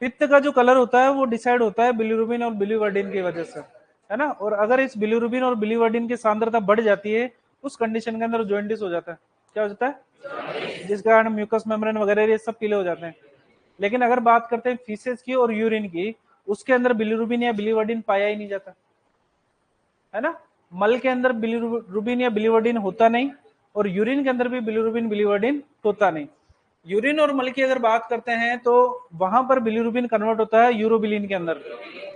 पित्त का जो कलर होता है वो डिसाइड होता है बिलिरुबिन और बिलीवर्डिन की वजह से, है ना। और अगर इस बिलिरुबिन और बिलीवर्डिन की सांद्रता बढ़ जाती है उस कंडीशन के अंदर जॉइंटिस हो जाता है। क्या हो जाता है? जिस कारण म्यूकस मेम्ब्रेन वगैरह ये सब पीले हो जाते हैं। लेकिन अगर बात करते हैं फीसेस की और यूरिन की, उसके अंदर बिलिरुबिन या बिलीवर्डिन पाया ही नहीं जाता, है ना। मल के अंदर बिलिरुबिन या बिलीवर्डिन होता नहीं, और यूरिन के अंदर भी बिलिरुबिन बिलीवर्डिन होता नहीं। यूरिन और मल की अगर बात करते हैं तो वहां पर बिलिरुबिन कन्वर्ट होता है यूरोबिलिन के अंदर।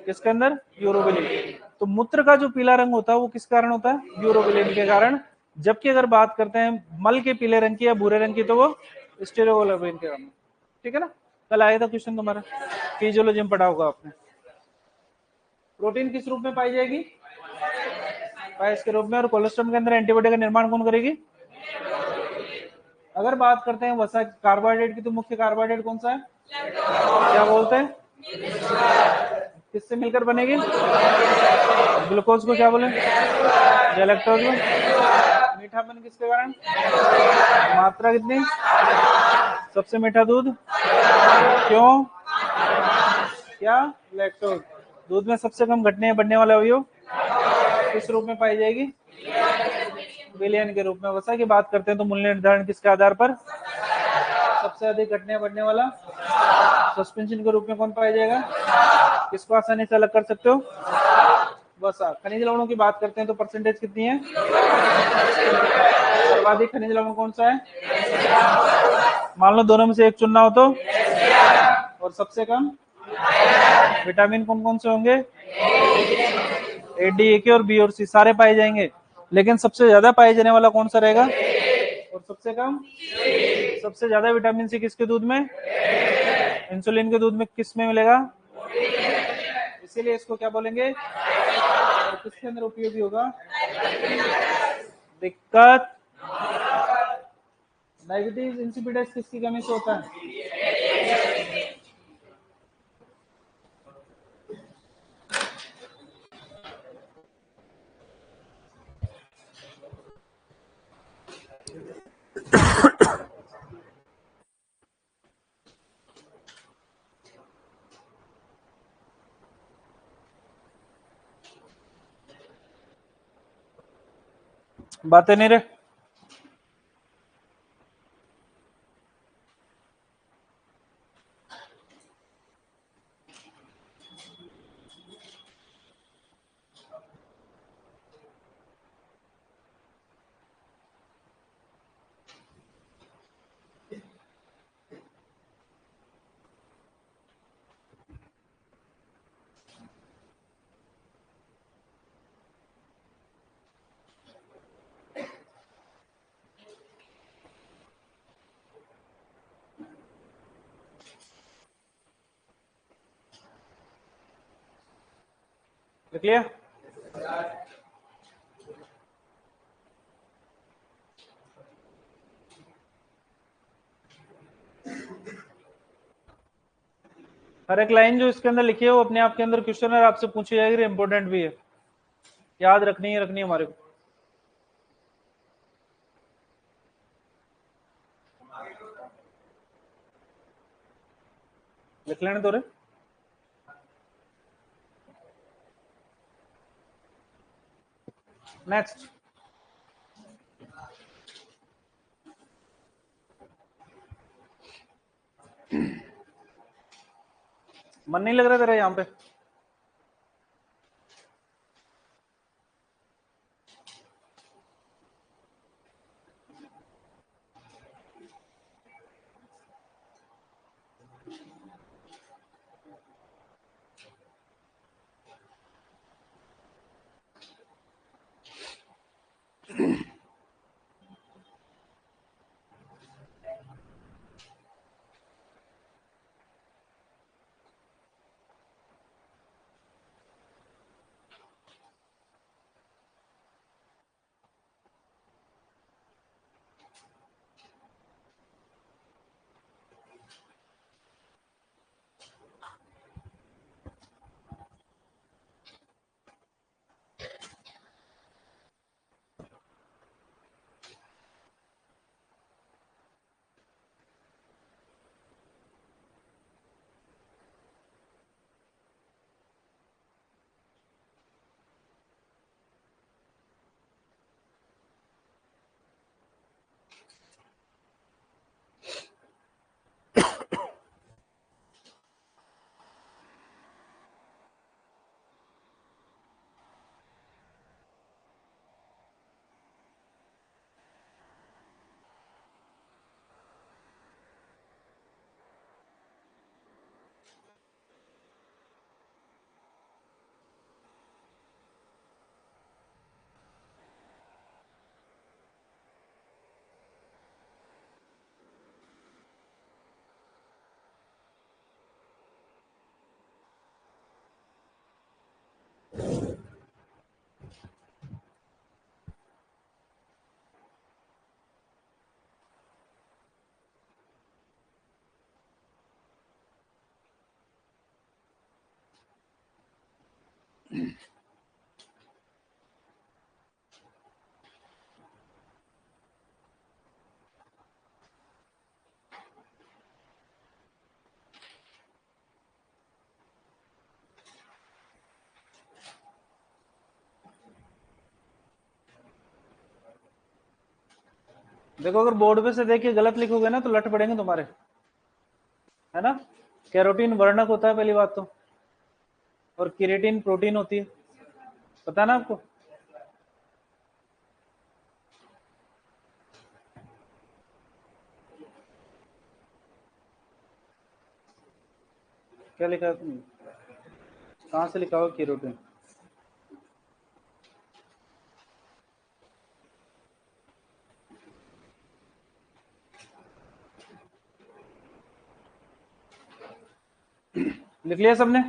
किसके अंदर? यूरोबिलिन। तो मूत्र का जो पीला रंग होता है वो किस कारण होता है? यूरोबिलिन के कारण। जबकि अगर बात करते हैं मल के पीले रंग की या भूरे रंग की तो वो स्टेरोबिलिन के कारण। ठीक है ना। कल आया था क्वेश्चन तुम्हारा, फिजियोलॉजी में पढ़ा होगा आपने। प्रोटीन किस रूप में पाई जाएगी? पाइस के रूप में। और कोलेस्ट्रॉल के अंदर एंटीबॉडी का निर्माण कौन करेगी? अगर बात करते हैं वसा कार्बोहाइड्रेट की, तो मुख्य कार्बोहाइड्रेट कौन सा है? क्या बोलते हैं? किससे मिलकर बनेगी? ग्लूकोज को क्या बोले? गैलेक्टोज को। मीठापन किसके कारण? मात्रा कितनी? सबसे मीठा दूध। क्यों? क्या? लैक्टोज। दूध में सबसे कम घटने या बढ़ने वाला अवयव किस रूप में पाई जाएगी? विलयन के रूप में। वसा की बात करते हैं तो मूल्य निर्धारण किसके आधार पर? सबसे अधिक घटने बढ़ने वाला सस्पेंशन के रूप में कौन पाया जाएगा? किसको आसानी से अलग कर सकते हो? वसा। खनिज लवणों की बात करते हैं तो परसेंटेज कितनी है? सर्वाधिक खनिज लवण कौन सा है? मान लो दोनों में से एक चुनना हो तो? और सबसे कम? विटामिन कौन कौन से होंगे? ए, डी, ए के और बी और सी सारे पाए जाएंगे, लेकिन सबसे ज्यादा पाए जाने वाला कौन सा रहेगा? और सबसे कम? सबसे ज्यादा विटामिन सी किसके दूध में? इंसुलिन के दूध में। किस में मिलेगा? इसीलिए इसको क्या बोलेंगे? और किसके अंदर उपयोगी होगा? दिक्कत डायबिटीज इंसिपिडेंस किसकी कमी से होता है? बातें नहीं रे। लिख लिया? हर एक लाइन जो इसके अंदर लिखी है वो अपने आप के अंदर क्वेश्चन है, आपसे पूछी जाएगी, इंपॉर्टेंट भी है, याद रखनी है, हमारे को। लिख लेने तो रे। नेक्स्ट। मन नहीं लग रहा तेरा यहाँ पे? देखो अगर बोर्ड पे से देख के गलत लिखोगे ना तो लट पड़ेंगे तुम्हारे, है ना। कैरोटीन वर्णक होता है पहली बात तो, और केरेटिन प्रोटीन होती है, पता है ना आपको। क्या लिखा है तुमने? कहाँ से लिखा हुआ केरोटिन? लिख लिया सबने?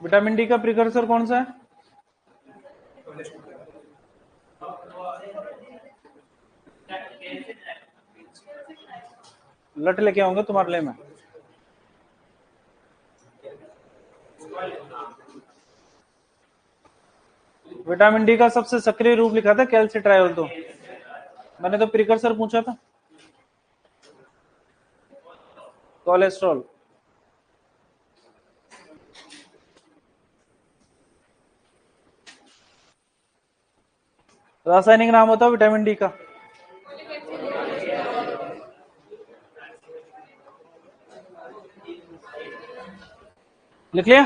विटामिन डी का प्रिकर्सर कौन सा है? लट लेके आऊंगा तुम्हारे लिए मैं। विटामिन डी का सबसे सक्रिय रूप लिखा था कैल्सिट्रायोल, तो मैंने तो प्रिकर्सर पूछा था। कोलेस्ट्रॉल। रासायनिक नाम होता है विटामिन डी का। लिख लिया?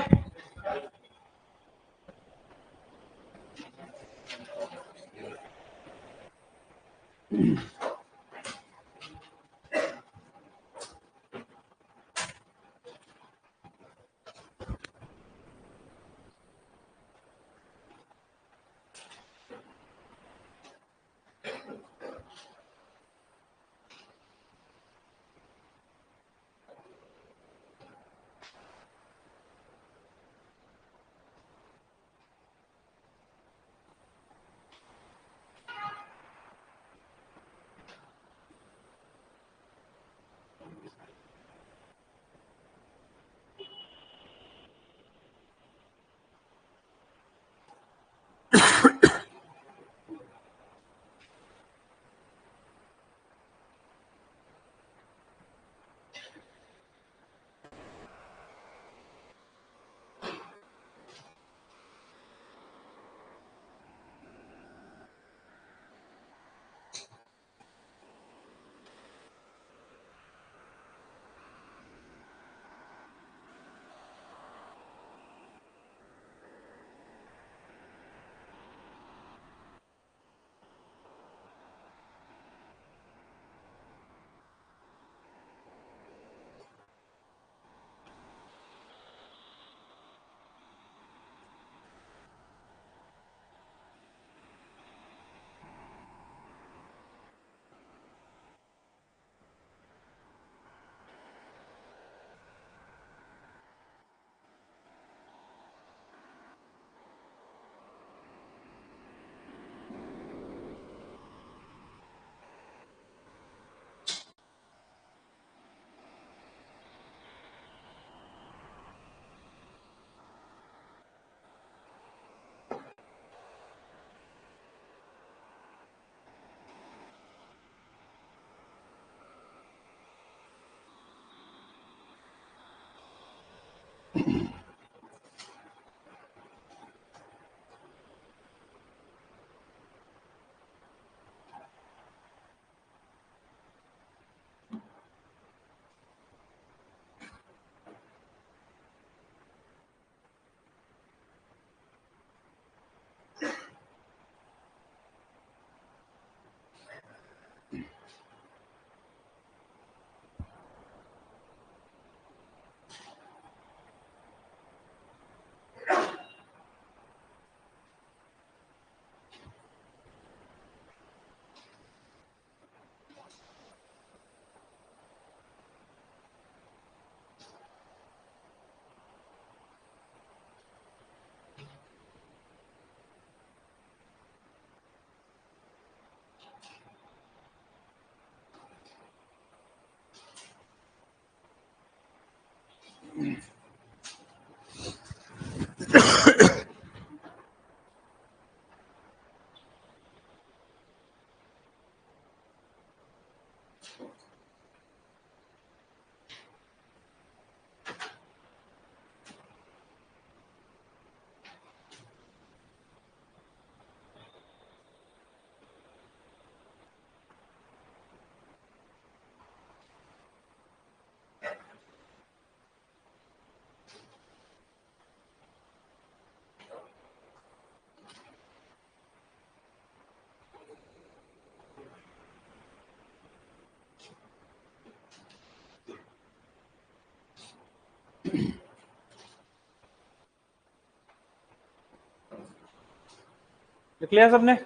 लिख लिया सबने?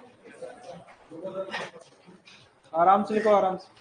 आराम से लिखो, आराम से।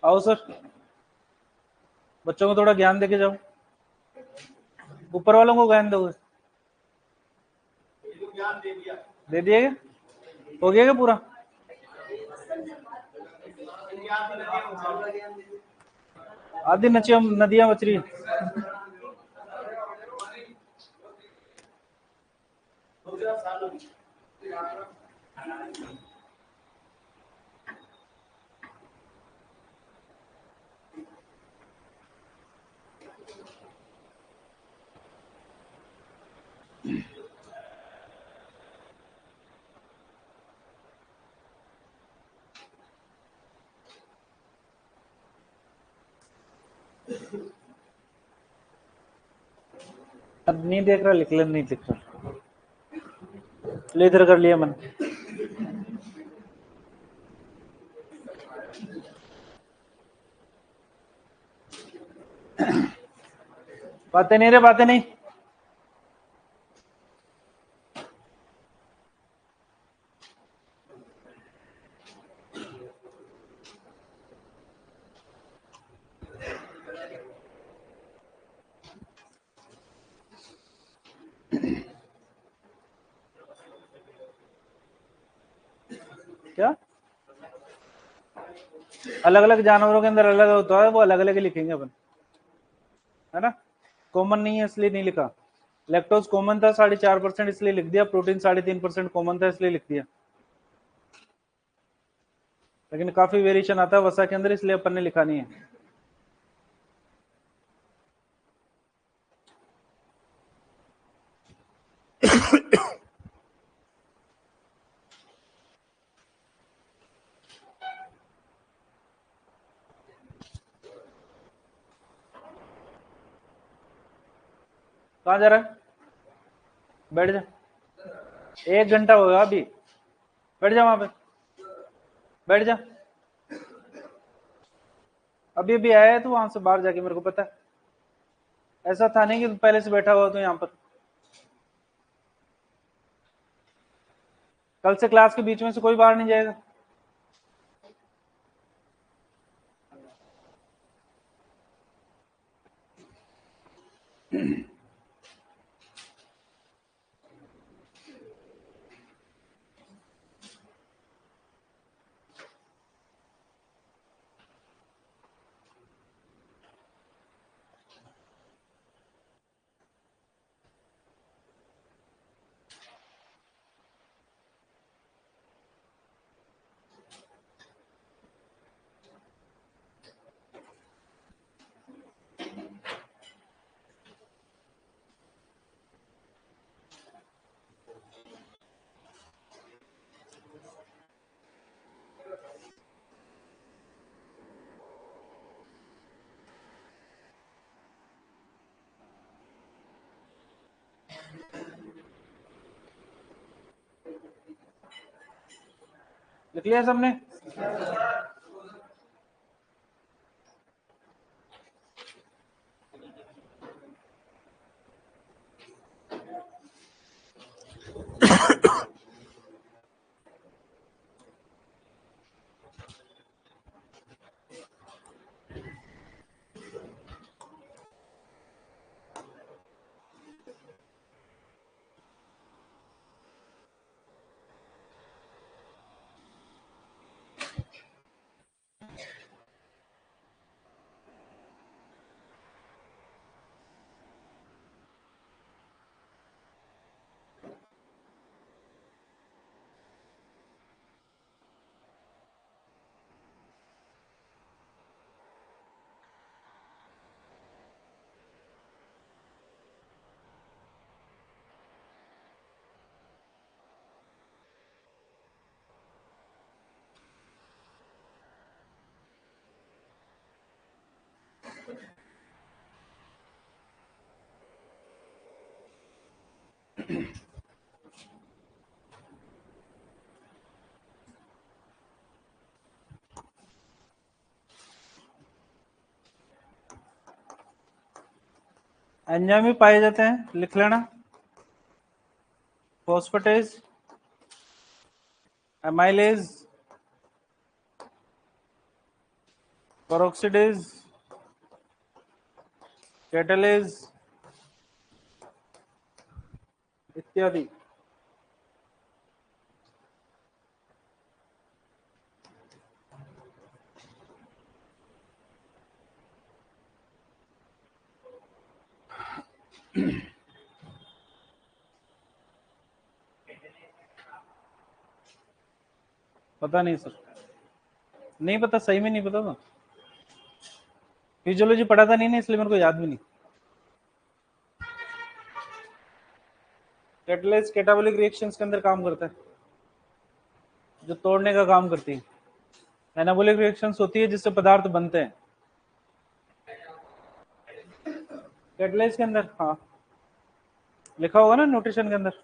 आओ सर, बच्चों को थोड़ा ज्ञान देके जाओ। ऊपर वालों को ज्ञान दोगे? दे दिया क्या? हो गया क्या पूरा? आधी नदियां बच रही है। अब नहीं देख रहा, लिख ले, नहीं लिख रहा, ले इधर कर लिया मन। बातें नहीं रे, बातें नहीं। क्या? अलग अलग जानवरों के अंदर अलग होता है, वो अलग अलग ही लिखेंगे अपन, है ना। कॉमन नहीं है इसलिए नहीं लिखा। लैक्टोज कॉमन था 4.5% इसलिए लिख दिया, प्रोटीन 3.5% कॉमन था इसलिए लिख दिया। लेकिन काफी वेरिएशन आता है वसा के अंदर, इसलिए अपन ने लिखा नहीं है। कहाँ जा रहा है? बैठ जा, 1 घंटा होगा अभी। बैठ जा वहां पे, बैठ जा। अभी अभी आया है तू वहां से बाहर जाके, मेरे को पता है। ऐसा था नहीं कि पहले से बैठा हुआ तो यहाँ पर। कल से क्लास के बीच में से कोई बाहर नहीं जाएगा। लिख लिया सबने? एंजाइम भी पाए जाते हैं, लिख लेना। फॉस्फेटेज, एमाइलेज, पेरोक्सिडेज, कैटालेज इत्यादि। पता नहीं सर, नहीं पता, सही में नहीं पता था। फिजियोलॉजी पढ़ा था नहीं ना, इसलिए मेरे को याद भी नहीं। कैटालाइज कैटाबॉलिक रिएक्शंस के अंदर काम करता है, जो तोड़ने का काम करती है। एनाबॉलिक रिएक्शंस होती है जिससे पदार्थ बनते हैं। कैटालाइज के अंदर, हाँ लिखा होगा ना न्यूट्रिशन के अंदर।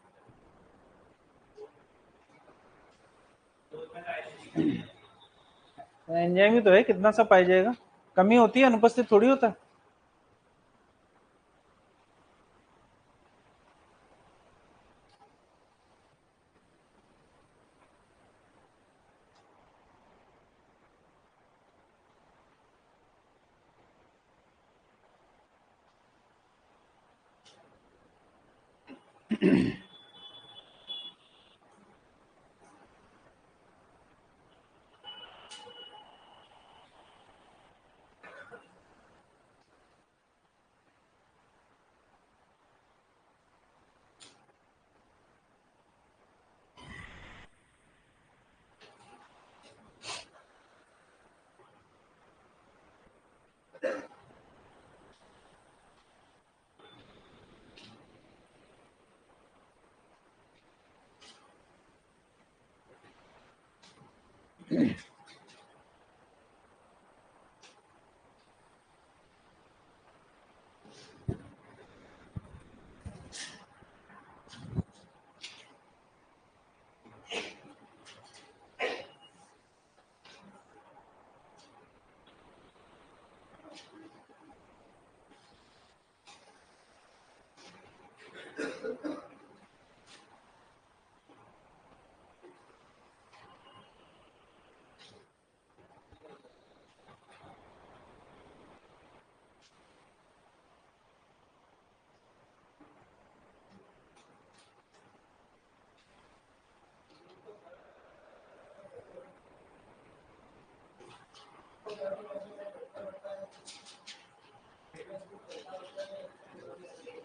एंजाइम ही तो है, कितना सा पाया जाएगा, कमी होती है, अनुपस्थित थोड़ी होता है।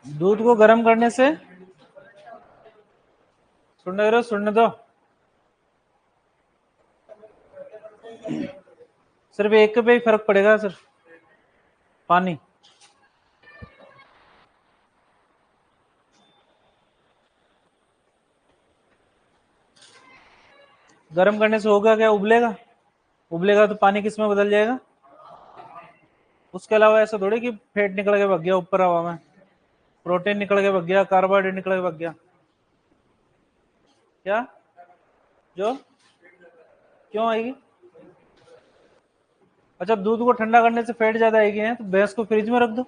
दूध को गर्म करने से, सुनने दो सुनने दो, सिर्फ एक पे ही फर्क पड़ेगा सर, पानी। गर्म करने से होगा क्या, उबलेगा, उबलेगा तो पानी किस में बदल जाएगा। उसके अलावा ऐसा थोड़ी कि फैट निकल के भग गया ऊपर हवा में, प्रोटीन निकल के भग गया, कार्बोहाइड्रेट निकल के भग गया, क्या जो क्यों आएगी? अच्छा, दूध को ठंडा करने से फैट ज्यादा आएगी है, तो भैंस को फ्रिज में रख दो।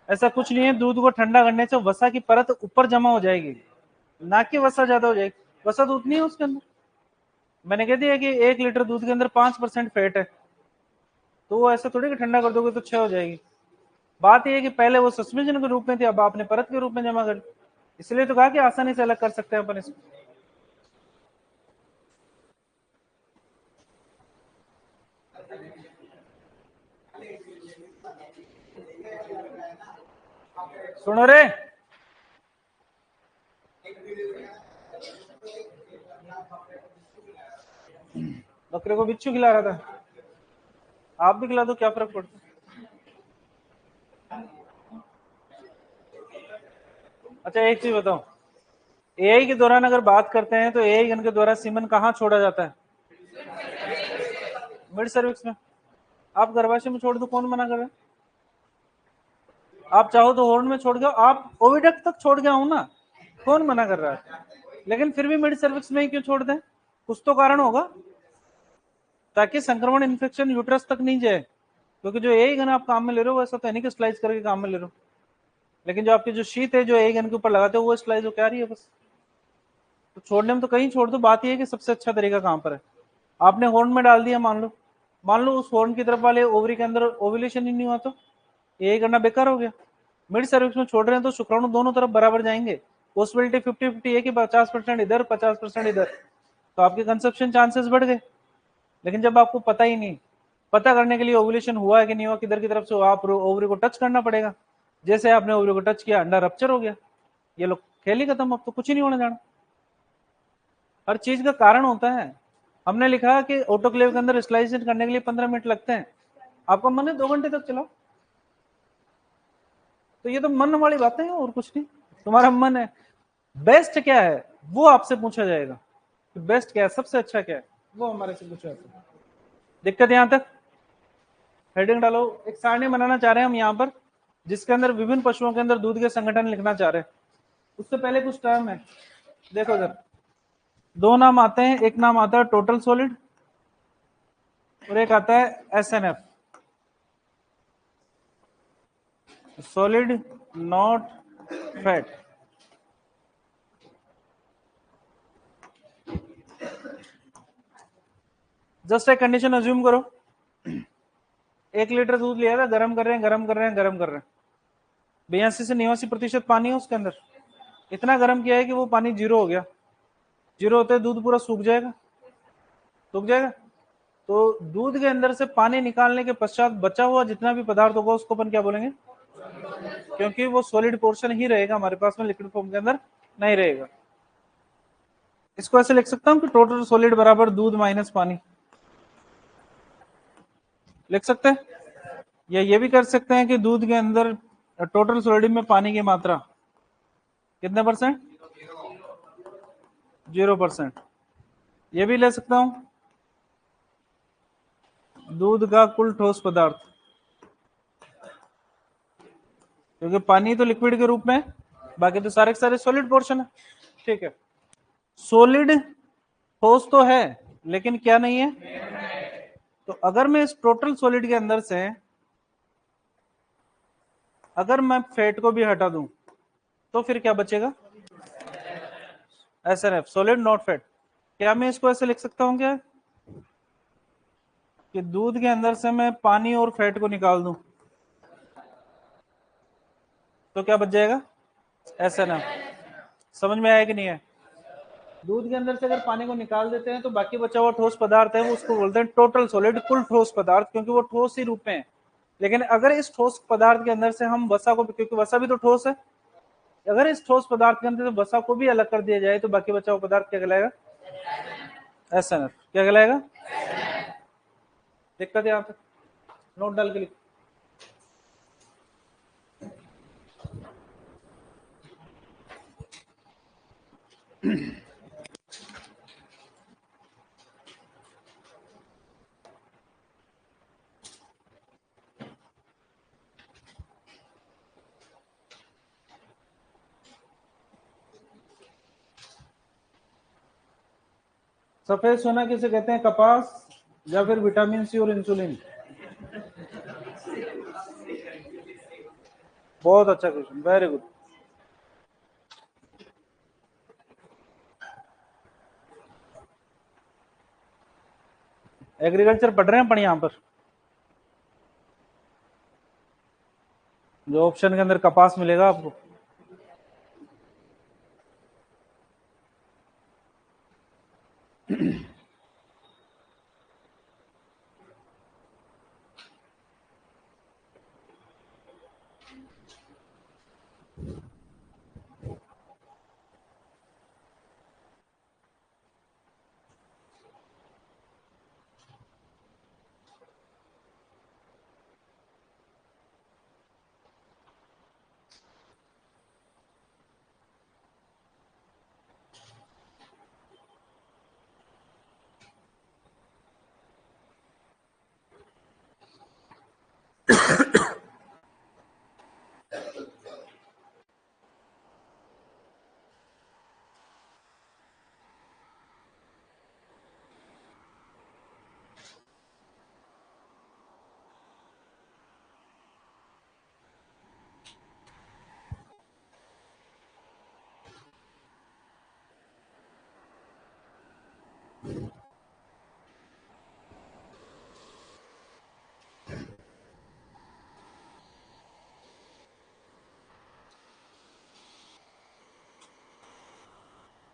ऐसा कुछ नहीं है, दूध को ठंडा करने से वसा की परत ऊपर जमा हो जाएगी, ना कि वसा ज्यादा हो जाएगी। वसा तो उतनी है उसके अंदर। मैंने कह दिया कि 1 लीटर दूध के अंदर 5% फैट है, तो वो ऐसा थोड़ी कि ठंडा कर दोगे तो 6 हो जाएगी। बात यह है कि पहले वो सस्पेंशन के रूप में थी, अब आपने परत के रूप में जमा कर, इसलिए तो कहा कि आसानी से अलग कर सकते हैं अपन इसको। सुनो रे, बकरे को बिच्छू खिला रहा था, आप भी खिला दो, क्या फर्क पड़ता है। अच्छा एक चीज बताओ, एआई के दौरान अगर बात करते हैं तो एआई गन के द्वारा सीमन कहाँ छोड़ा जाता है? मिड सर्विक्स में। आप गर्भाशय में छोड़ दो, कौन मना कर रहा है? आप चाहो तो हॉर्न में छोड़ गया, आप ओविडक्ट तक छोड़ गया हूं ना, कौन मना कर रहा है? लेकिन फिर भी मिड सर्विक्स में ही क्यों छोड़ दें? कुछ तो कारण होगा, ताकि संक्रमण इन्फेक्शन यूट्रस तक नहीं जाए। क्योंकि जो एआई गन आप काम में ले रहे हो वैसा तो नहीं कि स्लाइस करके काम में ले रहे हो, लेकिन जो आपकी जो शीट है जो एआई गन के ऊपर लगाते हो वो स्लाइस हो क्या रही है बस। तो छोड़ने में तो कहीं छोड़ दो, बात यह है कि सबसे अच्छा तरीका कहां पर है। आपने हॉर्न में डाल दिया, मान लो उस हॉर्न की तरफ वाले ओवरी के अंदर ओव्यूलेशन ही नहीं हुआ, तो यही करना बेकार हो गया। मिड सर्विक्स में छोड़ रहे हैं तो शुक्राणु दोनों तरफ बराबर जाएंगे, पॉसिबिलिटी 50-50 है कि 50% इधर 50% इधर, तो आपके कंसेप्शन चांसेस बढ़ गए। लेकिन जब आपको पता ही नहीं, पता करने के लिए ओव्यूलेशन हुआ है कि नहीं हुआ किधर की तरफ से, आप ओवरी को टच करना पड़ेगा। जैसे आपने ओवरी को टच किया, अंडा रप्चर हो गया, ये लोग खेल ही खत्म, अब तो कुछ ही नहीं होने जाना। हर चीज का कारण होता है। हमने लिखा कि ऑटोक्लेव के अंदर स्लाइसिंग करने के लिए 15 मिनट लगते हैं, आपका मन है 2 घंटे तक चलाओ, तो ये तो मन वाली बातें हैं और कुछ नहीं। तुम्हारा मन है, बेस्ट क्या है वो आपसे पूछा जाएगा कि बेस्ट क्या है, सबसे अच्छा क्या है, वो हमारे से पूछा जाता है। दिक्कत यहां तक? हेडिंग डालो। एक सारणी बनाना चाह रहे हैं हम यहाँ पर, जिसके अंदर विभिन्न पशुओं के अंदर दूध के संगठन लिखना चाह रहे हैं। उससे पहले कुछ टर्म है, देखो इधर दो नाम आते हैं, एक नाम आता है टोटल सॉलिड और एक आता है SNF, solid not fat. Just एक कंडीशन अज्यूम करो, 1 लीटर दूध लिया था, गर्म कर रहे हैं गर्म कर रहे हैं गर्म कर रहे हैं, 82 से 89% पानी है उसके अंदर, इतना गर्म किया है कि वो पानी जीरो हो गया। जीरो होते दूध पूरा सूख जाएगा, सूख जाएगा। तो दूध के अंदर से पानी निकालने के पश्चात बचा हुआ जितना भी पदार्थ होगा उसको अपन क्या बोलेंगे? क्योंकि वो सॉलिड पोर्शन ही रहेगा हमारे पास में, लिक्विड फॉर्म के अंदर नहीं रहेगा। इसको ऐसे लिख सकता हूं कि टोटल सॉलिड बराबर दूध माइनस पानी, लिख सकते हैं। या ये भी कर सकते हैं कि दूध के अंदर टोटल सॉलिड में पानी की मात्रा कितने परसेंट? 0%। ये भी ले सकता हूं, दूध का कुल ठोस पदार्थ, क्योंकि पानी तो लिक्विड के रूप में है, बाकी तो सारे के सारे सॉलिड पोर्शन है। ठीक है, सॉलिड ठोस तो है लेकिन क्या नहीं है? तो अगर मैं इस टोटल सॉलिड के अंदर से अगर मैं फैट को भी हटा दूं तो फिर क्या बचेगा? SNF, solid not fat. क्या मैं इसको ऐसे लिख सकता हूं क्या कि दूध के अंदर से मैं पानी और फैट को निकाल दूं तो क्या बच जाएगा? एसएनएफ। समझ में आया कि नहीं है? दूध के अंदर से अगर पानी को निकाल देते हैं तो बाकी बचा हुआ ठोस पदार्थ है वो उसको बोलते हैं टोटल सॉलिड, कुल ठोस पदार्थ, क्योंकि वो ठोस ही रूप में है। लेकिन अगर इस ठोस पदार्थ के अंदर से हम वसा को, क्योंकि वसा भी तो ठोस है, अगर इस ठोस पदार्थ के अंदर से वसा को भी अलग कर दिया जाए तो बाकी बचा हुआ पदार्थ क्या कहलाएगा? एसएनएफ। क्या कहलाएगा? दिक्कत है यहाँ पे, नोट डाल के लिखो। सफेद सोना किसे कहते हैं? कपास या फिर विटामिन सी और इंसुलिन? बहुत अच्छा क्वेश्चन, वेरी गुड। एग्रीकल्चर पढ़ रहे हैं अपन यहां पर? जो ऑप्शन के अंदर कपास मिलेगा आपको।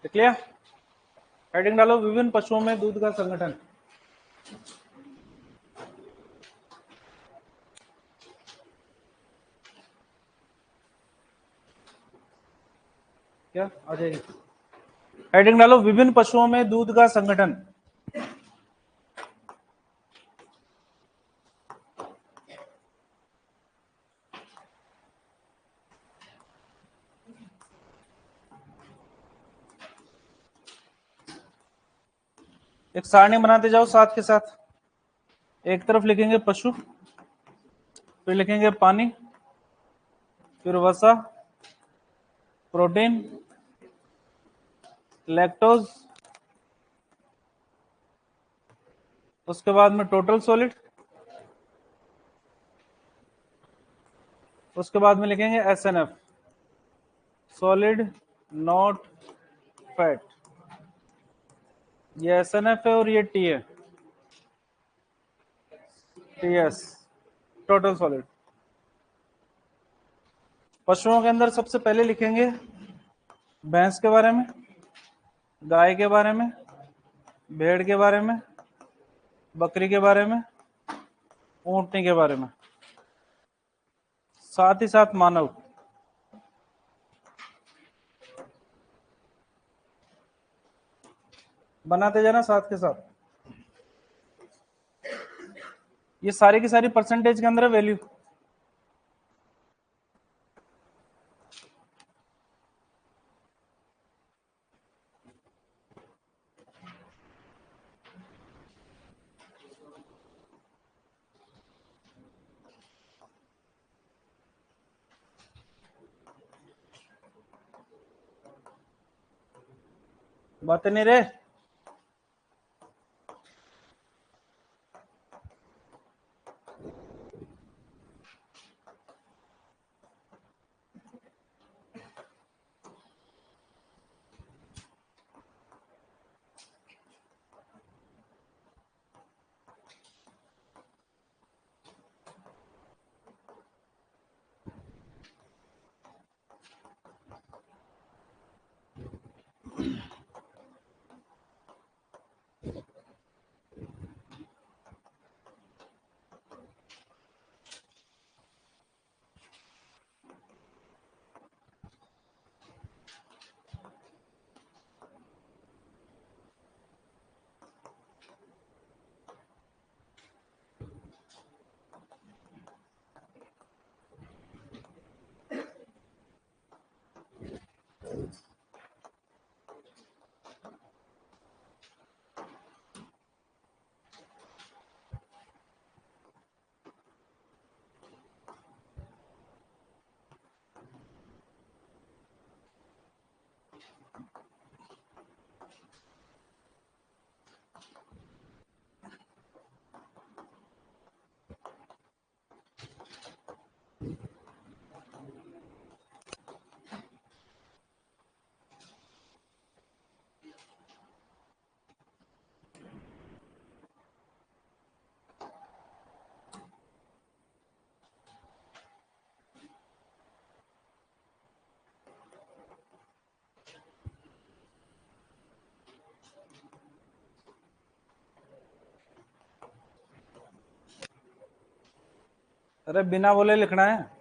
देख लिया? हेडिंग डालो, विभिन्न पशुओं में दूध का संगठन। क्या आ जाएगी? हेडिंग डालो, विभिन्न पशुओं में दूध का संगठन। एक सारणी बनाते जाओ साथ के साथ। एक तरफ लिखेंगे पशु, फिर लिखेंगे पानी, फिर वसा, प्रोटीन, लैक्टोज, उसके बाद में टोटल सॉलिड, उसके बाद में लिखेंगे SNF, सॉलिड नॉट फैट। ये SNF है और ये T है, TS, टोटल सॉलिड। पशुओं के अंदर सबसे पहले लिखेंगे भैंस के बारे में, गाय के बारे में, भेड़ के बारे में, बकरी के बारे में, ऊंटनी के बारे में, साथ ही साथ मानव। बनाते जाना साथ के साथ। ये सारी की सारी परसेंटेज के अंदर है वैल्यू। बातें नहीं रे। अरे बिना बोले लिखना है।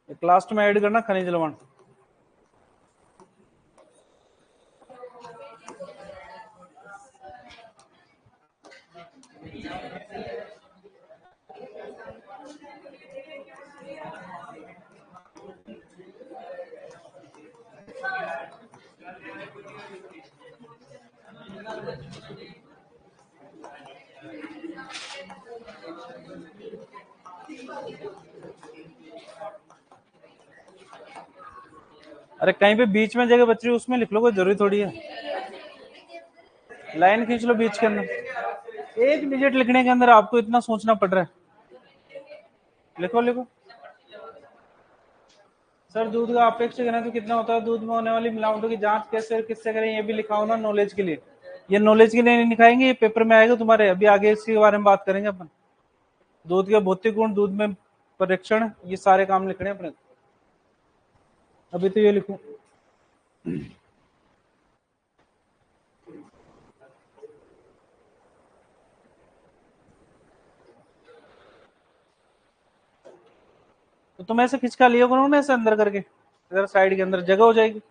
एक लास्ट में ऐड करना खनिज लवण। अरे कहीं पे बीच में जगह बच रही है उसमें लिख लो, कोई जरूरी थोड़ी है। लाइन खींच लो बीच के अंदर। एक डिजिट लिखने के अंदर आपको इतना सोचना पड़ रहा है। लिखो लिखो। सर दूध का अपेक्षित घनत्व कितना होता है? दूध में होने वाली मिलावटों की जांच कैसे और किससे करें, ये भी लिखा हो ना नॉलेज के लिए। ये नॉलेज के लिए नहीं लिखाएंगे, ये पेपर में आएगा तुम्हारे। अभी आगे इसके बारे में बात करेंगे अपन। दूध के भौतिक गुण, दूध में परीक्षण, ये सारे काम लिखने अपने। अभी तो ये लिखूं। तो तुम ऐसे खिंचका लिया करो ना, ऐसे अंदर करके, इधर साइड के अंदर जगह हो जाएगी।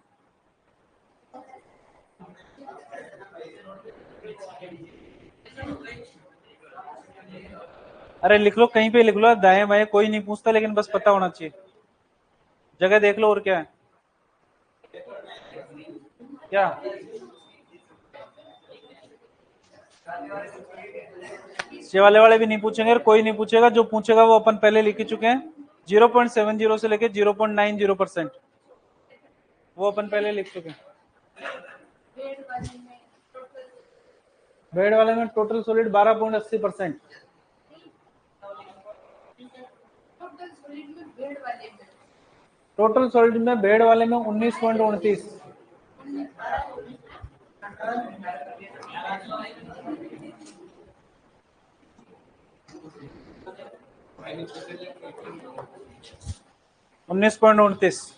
अरे लिख लो, कहीं पे लिख लो, दाएं बाएं कोई नहीं पूछता, लेकिन बस पता होना चाहिए। जगह देख लो और क्या है। क्या ये वाले वाले भी नहीं पूछेंगे और कोई नहीं पूछेगा। जो पूछेगा वो अपन पहले लिख ही चुके हैं। 0.70 से लेके 0.90%, वो अपन पहले लिख चुके हैं। बेड वाले में टोटल सॉलिड 12.80%। टोटल सॉलिड में बेड वाले में 19.29। 19.29।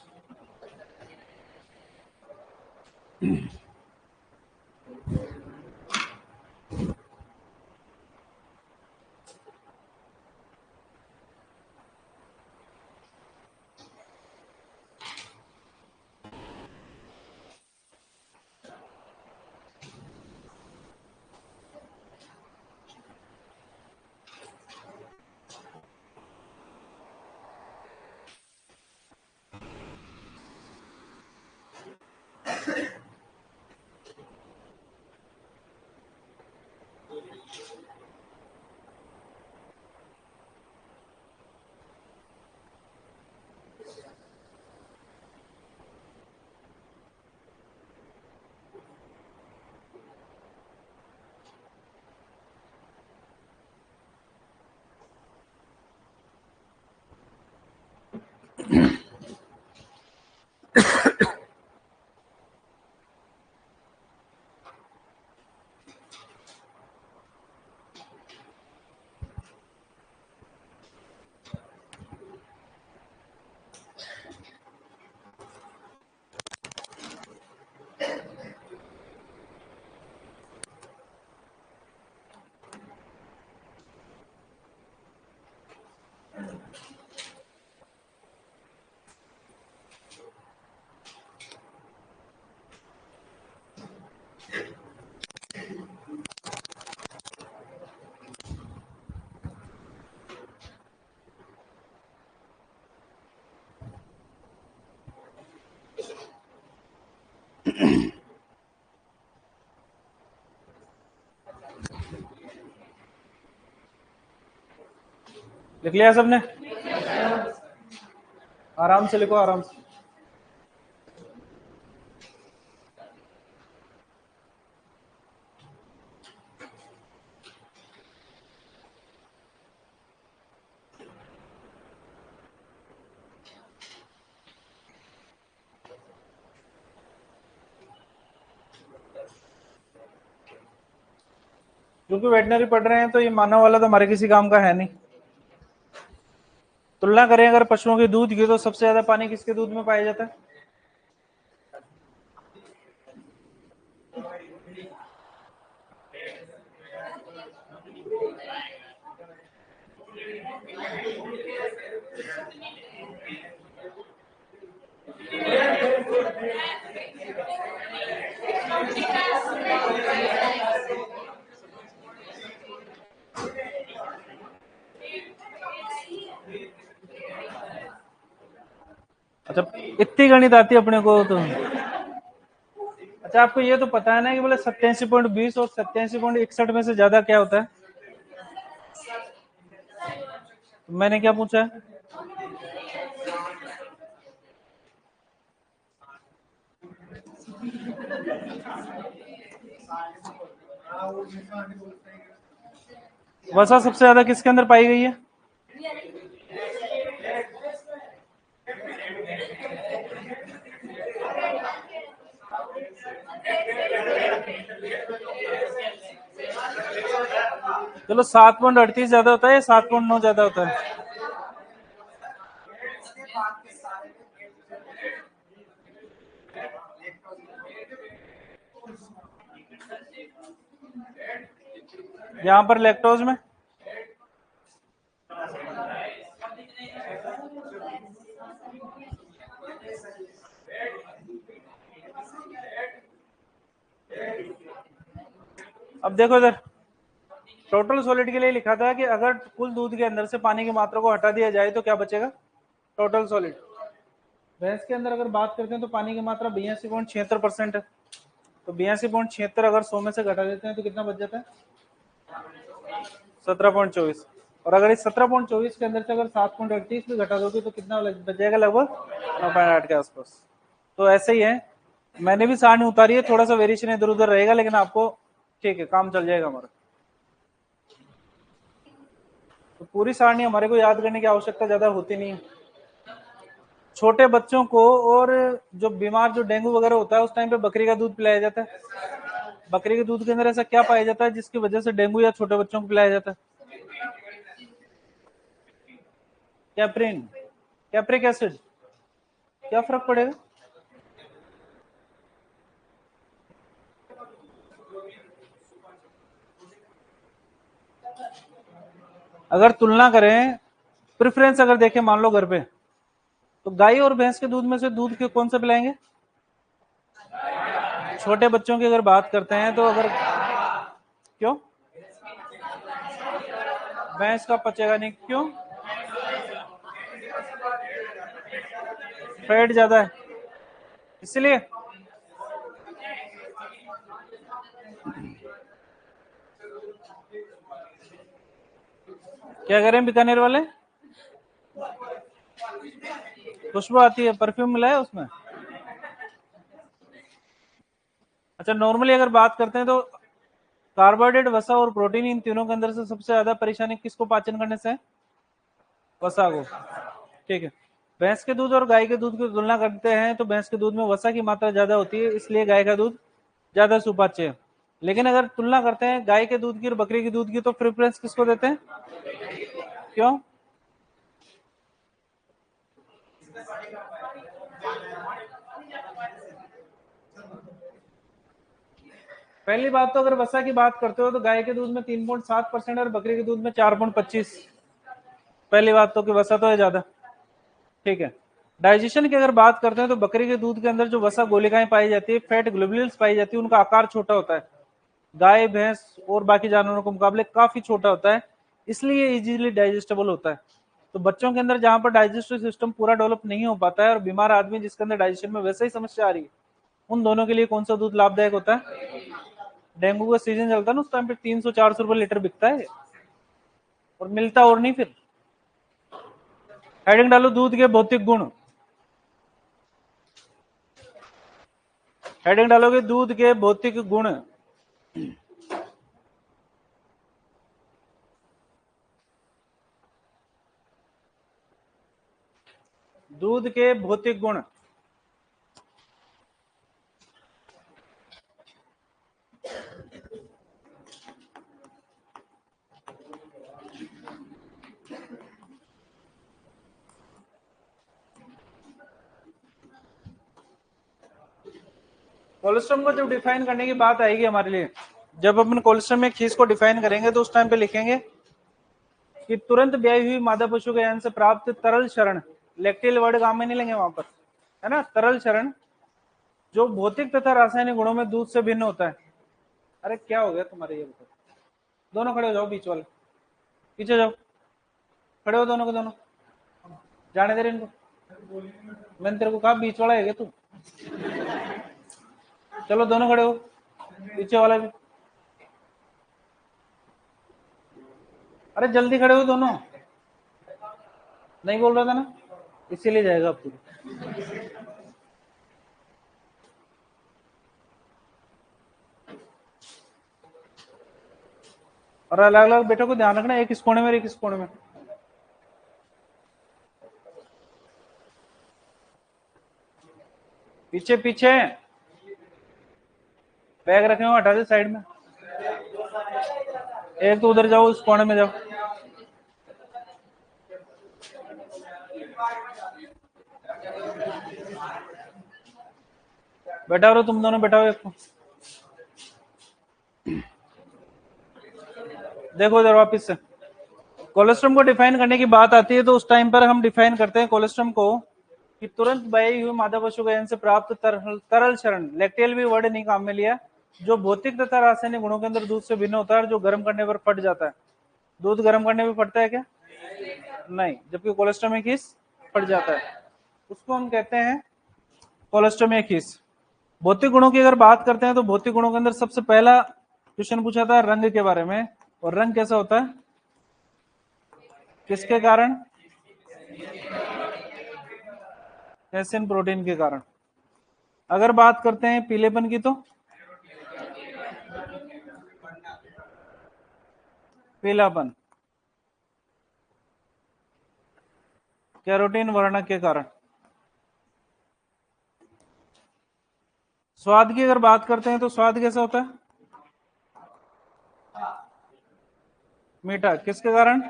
लिख लिया सबने? आराम से लिखो, आराम से। क्योंकि वेटनरी पढ़ रहे हैं तो ये मानव वाला तो हमारे किसी काम का है नहीं। तुलना करें अगर पशुओं के दूध की, तो सबसे ज्यादा पानी किसके दूध में पाया जाता है? अच्छा, इतनी गणित आती है अपने को तो। अच्छा, आपको ये तो पता है ना कि बोले 87.20 और 87.61 में से ज्यादा क्या होता है? तो मैंने क्या पूछा है? वसा सबसे ज्यादा किसके अंदर पाई गई है? चलो, 7.38 ज्यादा होता है या 7.9 ज्यादा होता है? यहाँ पर लैक्टोज में अब देखो इधर, टोटल सॉलिड के लिए लिखा था कि अगर कुल दूध के अंदर से पानी की मात्रा को हटा दिया जाए तो क्या बचेगा? Total solid. भैंस के अंदर अगर बात करते हैं तो पानी की मात्रा 82.76% है। तो 82.76 अगर 100 में से घटा देते हैं तो कितना बच जाता है? 17.24। और अगर इस 17.24 के अंदर से अगर 7.38 भी घटा दोगे तो कितना बच जाएगा? लगभग 9.8 के आसपास। तो ऐसे ही है, मैंने भी सारणी उतारी है, थोड़ा सा वेरिएशन इधर उधर रहेगा, लेकिन आपको ठीक है, काम चल जाएगा हमारा। तो पूरी सारणी हमारे को याद करने की आवश्यकता ज्यादा होती नहीं है। छोटे बच्चों को और जो बीमार, जो डेंगू वगैरह होता है, उस टाइम पे बकरी का दूध पिलाया जाता है। बकरी के दूध के अंदर ऐसा क्या पाया जाता है जिसकी वजह से डेंगू या छोटे बच्चों को पिलाया जाता है? कैप्रिन, कैप्रिक एसिड। क्या फर्क पड़ेगा? अगर तुलना करें, प्रेफरेंस अगर देखें, मान लो घर पे, तो गाय और भैंस के दूध में से दूध के कौन सा पिलाएंगे? छोटे बच्चों की अगर बात करते हैं तो अगर, क्यों? भैंस का पचेगा नहीं, क्यों? फैट ज्यादा है इसलिए। क्या करें बीकानेर वाले? खुशबू आती है, परफ्यूम मिला है उसमें? अच्छा, नॉर्मली अगर बात करते हैं तो कार्बोहाइड्रेट, वसा और प्रोटीन, इन तीनों के अंदर से सबसे ज्यादा परेशानी किसको पाचन करने से है? वसा को। ठीक है। भैंस के दूध और गाय के दूध की तुलना करते हैं तो भैंस के दूध में वसा की मात्रा ज्यादा होती है, इसलिए गाय का दूध ज्यादा सुपाच्य है। लेकिन अगर तुलना करते हैं गाय के दूध की और बकरी के दूध की, तो प्रेफरेंस किसको देते हैं? क्यों? पहली बात तो अगर वसा की बात करते हो तो गाय के दूध में 3.7% और बकरी के दूध में 4.25। पहली बात तो कि वसा तो है ज्यादा। ठीक है। डाइजेशन की अगर बात करते हैं तो बकरी के दूध के अंदर जो वसा गोलिकाएं पाई जाती है, फैट ग्लोब्यूल्स पाई जाती है, उनका आकार छोटा होता है। गाय, भैंस और बाकी जानवरों के मुकाबले काफी छोटा होता है, इसलिए इजीली डाइजेस्टेबल होता है। तो बच्चों के अंदर जहां पर डाइजेस्टिव सिस्टम पूरा डेवलप नहीं हो पाता है और बीमार आदमी जिसके अंदर डाइजेशन में वैसे ही समस्या आ रही है, उन दोनों के लिए कौन सा दूध लाभदायक होता है? डेंगू का सीजन चलता है ना, उस टाइम पे 300-400 रुपए लीटर बिकता है और मिलता और नहीं फिर। हेडिंग डालो दूध के भौतिक गुण। हेडिंग डालोगे दूध के भौतिक गुण। दूध के भौतिक गुण। कोलेस्ट्रॉम को जब डिफाइन करने की बात आएगी हमारे लिए, जब अपन कोलेस्ट्रॉम में खीस को डिफाइन करेंगे तो उस टाइम पे लिखेंगे कि तुरंत ब्याई हुई मादा पशु के यान से प्राप्त तरल शरण, लैक्टियल वर्ड काम में नहीं लेंगे वहां पर, है ना, तरल शरण जो भौतिक तथा रासायनिक गुणों में दूध से भिन्न होता है। अरे क्या हो गया तुम्हारे, ये बताओ। दोनों खड़े हो जाओ, बीच वाले पीछे जाओ, खड़े हो दोनों के दोनों, जाने दे रहे इनको। मैंने तेरे को कहा बीच वाला है क्या तू? चलो दोनों खड़े हो, पीछे वाला भी। अरे जल्दी खड़े हो दोनों, नहीं बोल रहा था ना, इसीलिए जाएगा अब तू। और अलग अलग बेटों को ध्यान रखना, एक इस कोने में एक इस कोने में। पीछे पीछे बैग रखे हो हटा दे साइड में। एक तो उधर जाओ, उस कोने में जाओ। बैठा रहो तुम दोनों, बैठा हो एक को। देखो इधर वापिस से। कोलेस्ट्रॉम को डिफाइन करने की बात आती है तो उस टाइम पर हम डिफाइन करते हैं कोलेस्ट्रॉम को कि तुरंत बही हुई मादा पशु गहन से प्राप्त तरल शरण, लैक्टियल भी वर्ड नहीं काम में लिया, जो भौतिक तथा रासायनिक गुणों के अंदर दूध से भिन्न होता है और जो गर्म करने पर फट जाता है। दूध गर्म करने पर फटता है क्या? नहीं, जबकि कोलेस्ट्रॉम में खीस फट जाता है, उसको हम कहते हैं कोलेस्ट्रॉम में खीस। भौतिक गुणों की अगर बात करते हैं तो भौतिक गुणों के अंदर सबसे पहला क्वेश्चन पूछा था रंग के बारे में, और रंग कैसा होता है, किसके कारण? कैसिन प्रोटीन के कारण। अगर बात करते हैं पीलेपन की तो पीलापन कैरोटीन वर्णक के कारण। स्वाद की अगर बात करते हैं तो स्वाद कैसा होता है? मीठा, किसके कारण?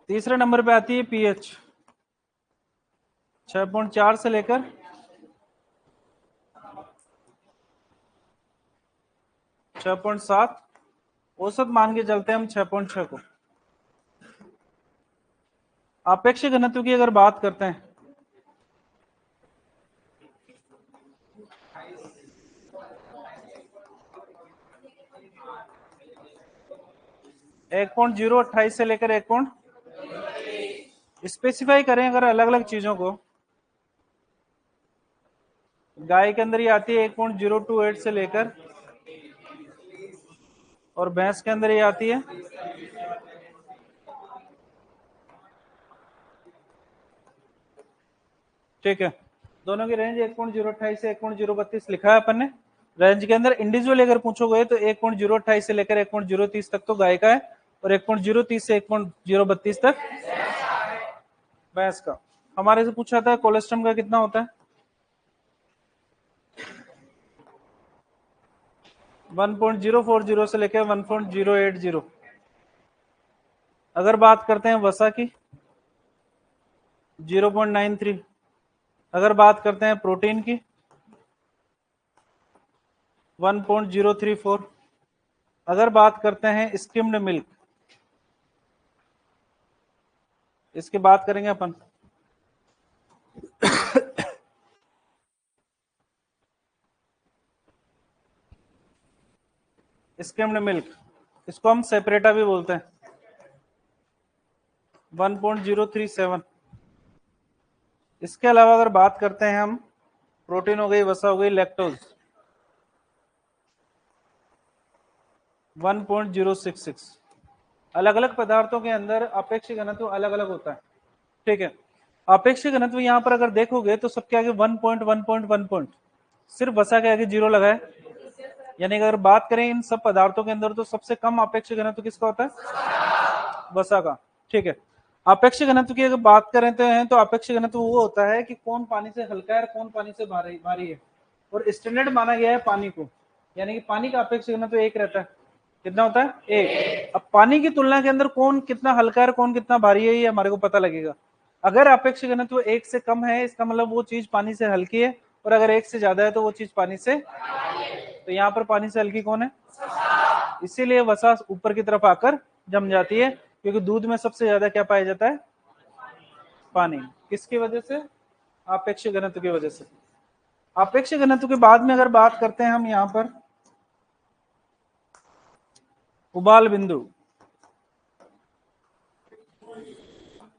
तीसरे नंबर पे आती है पीएच, 6.4 से लेकर 6.7, औसत मान के चलते हैं हम 6.6 को। आपेक्षिक घनत्व की अगर बात करते हैं 1.028 से लेकर 1. स्पेसिफाई करें अगर अलग अलग चीजों को, गाय के अंदर ये आती है 1.028 से लेकर, और भैंस के अंदर ये आती है ठीक है, दोनों की रेंज 1.028 से 1.032 लिखा है अपन ने। रेंज के अंदर इंडिविजुअल अगर पूछोगे तो 1.028 से लेकर 1.030 तक तो गाय का है, और 1.030 से 1.032 तक भैंस का। हमारे से पूछा था कोलेस्ट्रॉम का कितना होता है? 1.040 से लेकर 1.080। अगर बात करते हैं वसा की 0.93। अगर बात करते हैं प्रोटीन की 1.034। अगर बात करते हैं स्किम्ड मिल्क, इसकी बात करेंगे अपन स्किम्ड मिल्क, इसको हम सेपरेटा भी बोलते हैं, 1.037। इसके अलावा अगर बात करते हैं हम, प्रोटीन हो गई, वसा हो गई, लैक्टोज 1.066। अलग अलग पदार्थों के अंदर अपेक्षिक घनत्व अलग अलग होता है, ठीक है। अपेक्षिक घनत्व यहां पर अगर देखोगे तो सबके आगे 1.1.1 सिर्फ वसा के आगे 0 लगा है, यानी अगर बात करें इन सब पदार्थों के अंदर तो सबसे कम अपेक्षिक घनत्व किसका होता है? वसा का, ठीक है। अपेक्षिक घनत्व की अगर बात करते हैं तो अपेक्षिक घनत्व वो होता है कि कौन पानी से हल्का है और कौन पानी से भारी है, और स्टैंडर्ड माना गया है पानी को, यानी कि पानी का अपेक्षिक घनत्व एक रहता है। कितना होता है? एक। अब पानी की तुलना के अंदर कौन कितना हल्का है और कौन कितना भारी है ये हमारे को पता लगेगा। अगर अपेक्षिक घनत्व एक से कम है इसका मतलब वो चीज पानी से हल्की है, और अगर एक से ज्यादा है तो वो चीज पानी से, तो यहाँ पर पानी से हल्की कौन है? इसीलिए वसा ऊपर की तरफ आकर जम जाती है, क्योंकि दूध में सबसे ज्यादा क्या पाया जाता है? पानी। किसकी वजह से? अपेक्षिक घनत्व की वजह से। अपेक्षिक घनत्व के बाद में अगर बात करते हैं हम यहाँ पर उबाल बिंदु,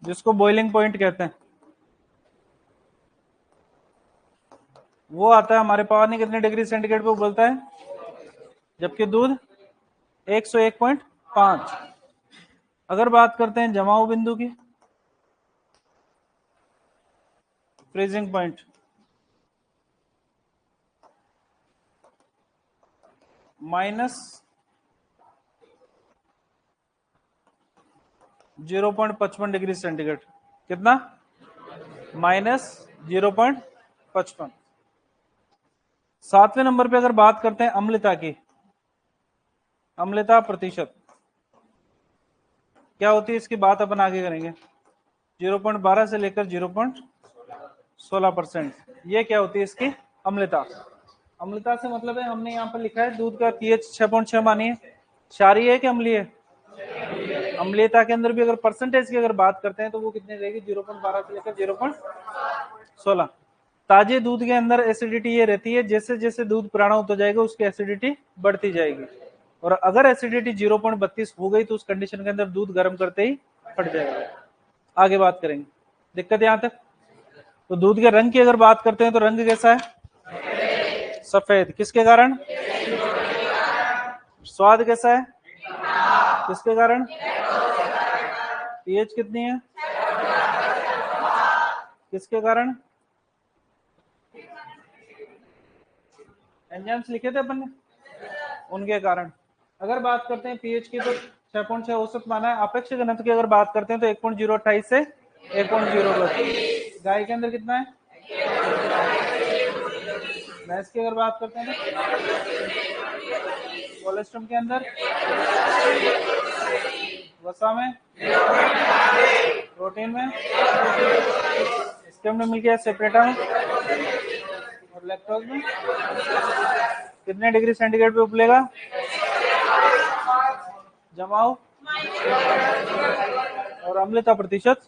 जिसको बॉइलिंग पॉइंट कहते हैं, वो आता है हमारे पानी कितने डिग्री सेंटीग्रेड पे उबलता है? जबकि दूध 101.5। अगर बात करते हैं जमाव बिंदु की, फ्रीजिंग पॉइंट, -0.55 डिग्री सेंटीग्रेड। कितना? -0.55। सातवें नंबर पे अगर बात करते हैं अम्लता की, अम्लता प्रतिशत क्या होती है इसकी बात अपन आगे करेंगे। 0.12 से लेकर 0.16%, ये क्या होती है इसकी? अम्लता। अम्लता से मतलब है, हमने यहाँ पर लिखा है दूध का पीएच 6.6 मानिए, क्षारीय है कि अम्लीय है? अम्लीयता के अंदर भी अगर परसेंटेज की अगर बात करते हैं तो वो कितनी रहेगी? 0.12 से लेकर 0.16। ताजे दूध के अंदर एसिडिटी ये रहती है, जैसे जैसे दूध पुराना होता जाएगा उसकी एसिडिटी बढ़ती जाएगी, और अगर एसिडिटी 0.32 हो गई तो उस कंडीशन के अंदर दूध गर्म करते ही फट जाएगा। आगे बात करेंगे, दिक्कत यहां तक? तो दूध के रंग की अगर बात करते हैं तो रंग कैसा है? सफेद। किसके कारण? स्वाद कैसा है? किसके कारण? पीएच कितनी है? किसके कारण? एंजाइम्स लिखे थे अपन ने, उनके कारण। अगर बात करते हैं पीएच की तो 6.6 औसत माना है। अपेक्षिक घनत्व की अगर बात करते हैं तो 1.028 से 1.0। गाय के अंदर कितना है? भैंस की अगर बात करते हैं तो कोलेस्ट्रम के अंदर, वसा में, प्रोटीन में, स्टेम में मिल गया सेपरेटा में, और लैक्टोज में। कितने डिग्री सेंटीग्रेड पे उबलेगा? जमाव और अम्लता प्रतिशत।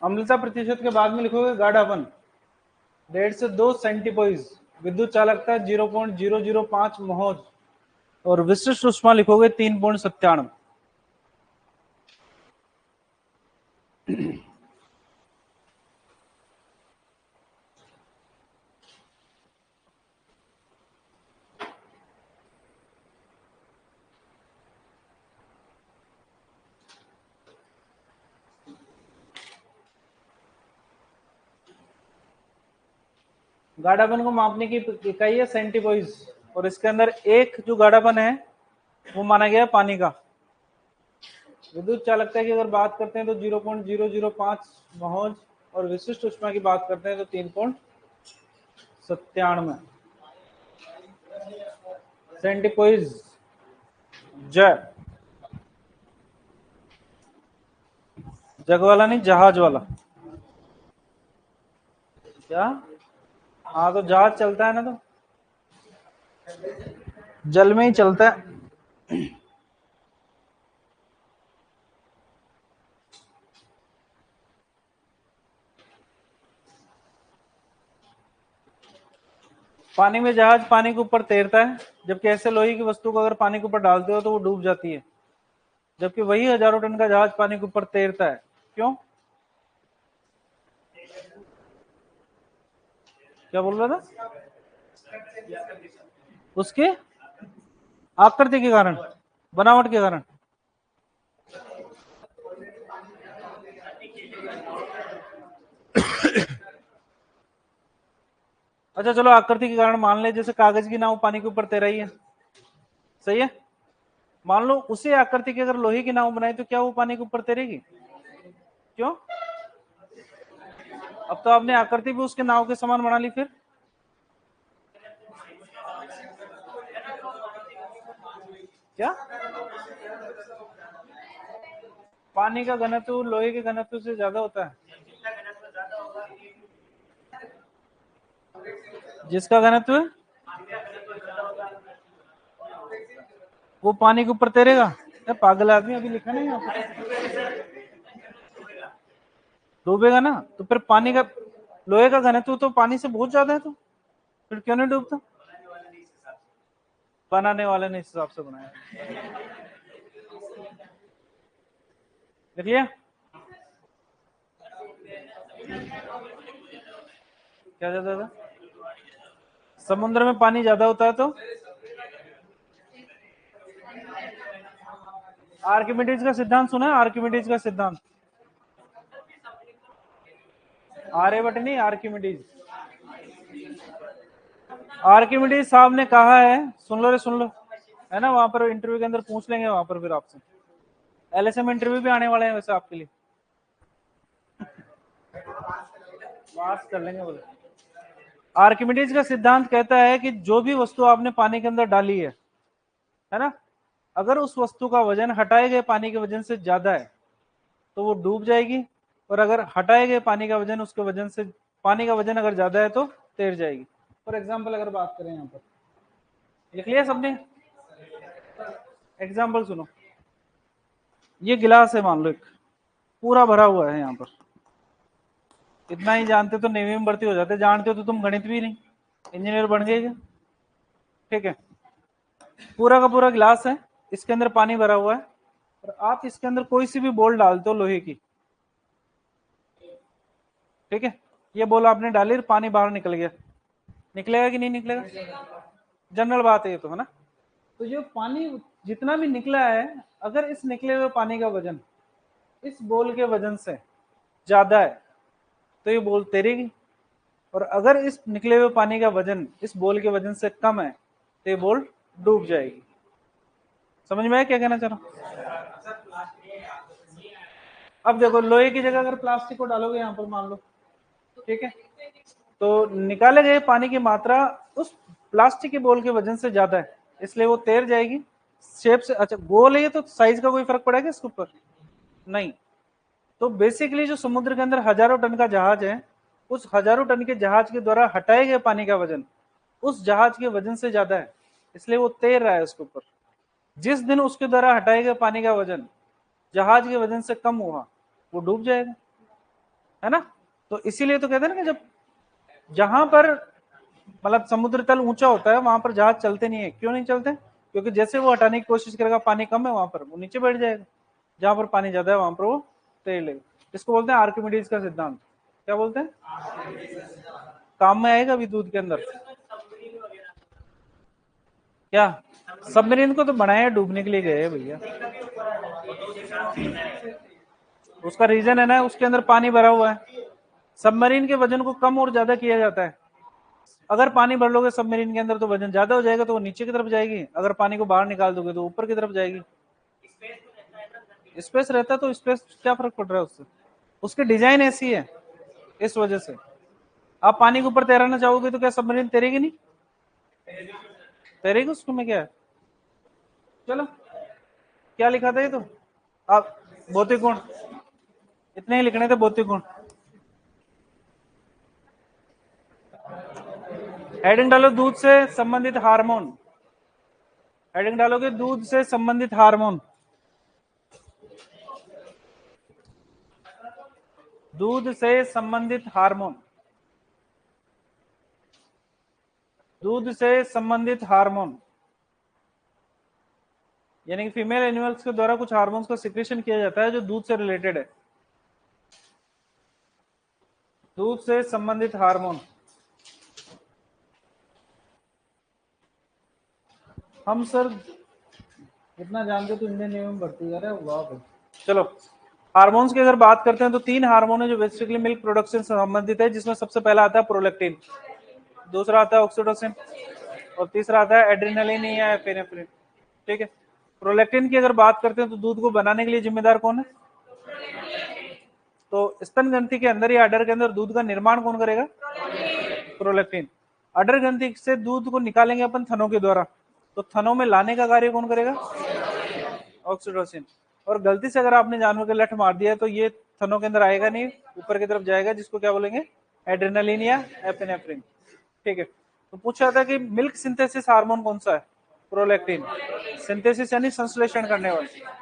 अम्लता प्रतिशत के बाद में लिखोगे गाढ़ापन 1.5 से 2 सेंटीपोइज, विद्युत चालकता 0.005 महोज और विशिष्ट ऊष्मा लिखोगे 3.97। गाढ़ापन को मापने की इकाई है सेंटीपोइज, और इसके अंदर एक जो गाढ़ापन है वो माना गया पानी का। विद्युत चालकता की अगर बात करते हैं तो 0.005 महोज और विशिष्ट ऊष्मा की बात करते हैं तो 3.97 सेंटीपोइज। जग वाला नहीं, जहाज वाला। क्या? हाँ तो जहाज चलता है ना, तो जल में ही चलता है। पानी में जहाज पानी के ऊपर तैरता है, जबकि ऐसे लोहे की वस्तु को अगर पानी के ऊपर डालते हो तो वो डूब जाती है, जबकि वही हजारों टन का जहाज पानी के ऊपर तैरता है। क्यों? क्या बोल रहा था? उसके आकृति के कारण, बनावट के कारण। अच्छा चलो आकृति के कारण मान ले, जैसे कागज की नाव पानी के ऊपर तैर रही है, सही है। मान लो उसी आकृति की अगर लोहे की नाव बनाई तो क्या वो पानी के ऊपर तैरेगी? क्यों? अब तो आपने आकृति भी उसके नाव के समान बना ली, फिर क्या? पानी का घनत्व लोहे के घनत्व से ज्यादा होता है। जिसका घनत्व वो पानी के ऊपर तैरेगा? पागल आदमी, अभी लिखा नहीं यहाँ पे। डूबेगा ना, तो फिर पानी का, लोहे का घनत्व तो पानी से बहुत ज्यादा है, तो फिर क्यों नहीं डूबता? बनाने वाले ने इस हिसाब से बनाया। देखिए क्या ज्यादा था? समुद्र में पानी ज्यादा होता है तो आर्किमिडीज का सिद्धांत सुना है? आर्किमिडीज का सिद्धांत, आर्यभट्ट नहीं, आर्किमिडीज। आर्किमिडीज साहब ने कहा है, सुन लो रे सुन लो, है ना, वहां पर इंटरव्यू के अंदर पूछ लेंगे वहां पर फिर आपसे, एलएसएम इंटरव्यू भी आने वाले हैं वैसे आपके लिए, पास कर लेंगे बोले। आर्किमिडीज का सिद्धांत कहता है कि जो भी वस्तु आपने पानी के अंदर डाली है ना, अगर उस वस्तु का वजन हटाए गए पानी के वजन से ज्यादा है तो वो डूब जाएगी, और अगर हटाए गए पानी का वजन उसके वजन से, पानी का वजन अगर ज्यादा है तो तैर जाएगी। फॉर एग्जाम्पल अगर बात करें, यहाँ पर लिख लिया सबने? एग्जाम्पल सुनो, ये गिलास है मान लो, एक पूरा भरा हुआ है यहाँ पर, इतना ही जानते तो नेवी में भर्ती हो जाते, जानते हो तो तुम गणित भी नहीं, इंजीनियर बन गए क्या? ठीक है, पूरा का पूरा गिलास है, इसके अंदर पानी भरा हुआ है, और आप इसके अंदर कोई सी भी बॉल डालते हो लोहे की, ठीक है, ये बॉल आपने डाली और पानी बाहर निकल गया, निकलेगा कि नहीं निकलेगा? जनरल बात है ये तो, है ना। तो जो पानी जितना भी निकला है, अगर इस निकले हुए पानी का वजन इस बॉल के वजन से ज्यादा है तो ये बॉल तैरेगी, और अगर इस निकले हुए पानी का वजन इस बॉल के वजन से कम है तो ये बॉल डूब जाएगी। समझ में आया क्या कहना चाह रहा हूं? अब देखो, लोहे की जगह अगर प्लास्टिक को डालोगे यहाँ पर मान लो, ठीक है, तो निकाले गए पानी की मात्रा उस प्लास्टिक की बॉल के वजन से ज्यादा है, इसलिए वो तैर जाएगी शेप से। अच्छा गोल है ये, तो साइज का कोई फर्क पड़ेगा इसके ऊपर? नहीं। तो बेसिकली जो समुद्र के अंदर हजारों टन का जहाज है, उस हजारों टन के जहाज के द्वारा हटाए गए पानी का वजन उस जहाज के वजन से ज्यादा है, इसलिए वो तैर रहा है उसके ऊपर। जिस दिन उसके द्वारा हटाए गए पानी का वजन जहाज के वजन से कम हुआ, वो डूब जाएगा, है ना। तो इसीलिए तो कहते हैं ना कि जब जहां पर मतलब समुद्र तल ऊंचा होता है वहां पर जहाज चलते नहीं है। क्यों नहीं चलते? क्योंकि जैसे वो हटाने की कोशिश करेगा, पानी कम है वहां पर वो नीचे बैठ जाएगा, जहां पर पानी ज्यादा है वहां पर वो तैर लेगा। इसको बोलते हैं आर्किमिडीज का सिद्धांत। क्या बोलते हैं? काम में आएगा अभी दूध के अंदर। क्या सबमरीन को तो बनाया डूबने के लिए गए हैं भैया, उसका रीजन है ना, उसके अंदर पानी भरा हुआ है। सबमरीन के वजन को कम और ज्यादा किया जाता है। अगर पानी भर लोगे सबमरीन के अंदर तो वजन ज्यादा हो जाएगा, तो वो नीचे की तरफ जाएगी। अगर पानी को बाहर निकाल दोगे तो ऊपर की तरफ जाएगी। स्पेस रहता है तो स्पेस क्या फर्क पड़ रहा है उससे? उसकी डिजाइन ऐसी है, इस वजह से। आप पानी के ऊपर तैराना चाहोगे तो क्या सबमरीन तैरेगी नहीं? तैरेगी, उसको में क्या है। चलो क्या लिखा था ये तो, आप भौतिक गुण इतने ही लिखने थे, भौतिक गुण। हेडिंग डालो दूध से संबंधित हार्मोन, हेडिंग डालोगे दूध से संबंधित हार्मोन। दूध से संबंधित हार्मोन, दूध से संबंधित हार्मोन, यानी कि फीमेल एनिमल्स के द्वारा कुछ हार्मोन्स का सिक्रेशन किया जाता है जो दूध से रिलेटेड है। दूध से संबंधित हार्मोन, हम सर इतना जानते तो इंडियन नेवी में भर्ती कर रहे हैं। वाह भाई। चलो हार्मोन्स की अगर बात करते हैं तो 3 हार्मोन है जो बेसिकली मिल्क प्रोडक्शन से संबंधित है, जिसमें सबसे पहला आता है प्रोलैक्टिन, दूसरा आता है ऑक्सीटोसिन और तीसरा आता है एड्रेनालिन या एपिनेफ्रिन। ठीक है। प्रोलैक्टिन की अगर बात करते हैं तो दूध को बनाने के लिए जिम्मेदार कौन है? तो स्तन ग्रंथि के अंदर या अडर के अंदर दूध का निर्माण कौन करेगा? प्रोलैक्टिन। अडर ग्रंथि से दूध को निकालेंगे अपन थनों के द्वारा, तो थनों में लाने का कार्य कौन करेगा? ऑक्सीटोसिन। और गलती से अगर आपने जानवर के लठ मार दिया तो ये थनों के अंदर आएगा नहीं, ऊपर की तरफ जाएगा, जिसको क्या बोलेंगे? एड्रेनालिन या एपिनेफ्रिन। ठीक है। तो पूछा था कि मिल्क सिंथेसिस हार्मोन कौन सा है? प्रोलैक्टिन। सिंथेसिस यानी संश्लेषण करने वाला।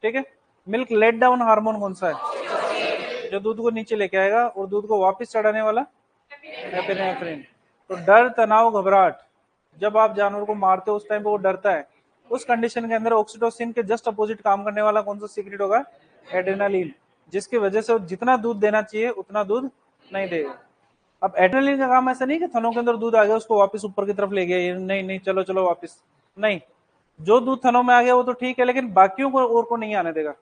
ठीक है। मिल्क लेट डाउन हार्मोन कौन सा है? जो दूध को नीचे लेके आएगा और दूध को वापस चढ़ाने वाला? एपिनेफ्रिन। तो डर, तनाव, घबराहट, जब आप जानवर को मारते हो उस टाइम पे वो डरता है, उस कंडीशन के अंदर ऑक्सीटोसिन के जस्ट अपोजिट काम करने वाला कौन सा सीक्रेट होगा? एड्रेनालिन, जिसकी वजह से जितना दूध देना चाहिए उतना दूध नहीं देगा। अब एड्रेनालिन का काम ऐसा नहीं कि थनों के अंदर दूध आ गया उसको वापस ऊपर की तरफ ले गया, नहीं नहीं चलो चलो वापस, नहीं। जो दूध थनों में आ गया वो तो ठीक है, लेकिन बाकियों को और को नहीं आने देगा।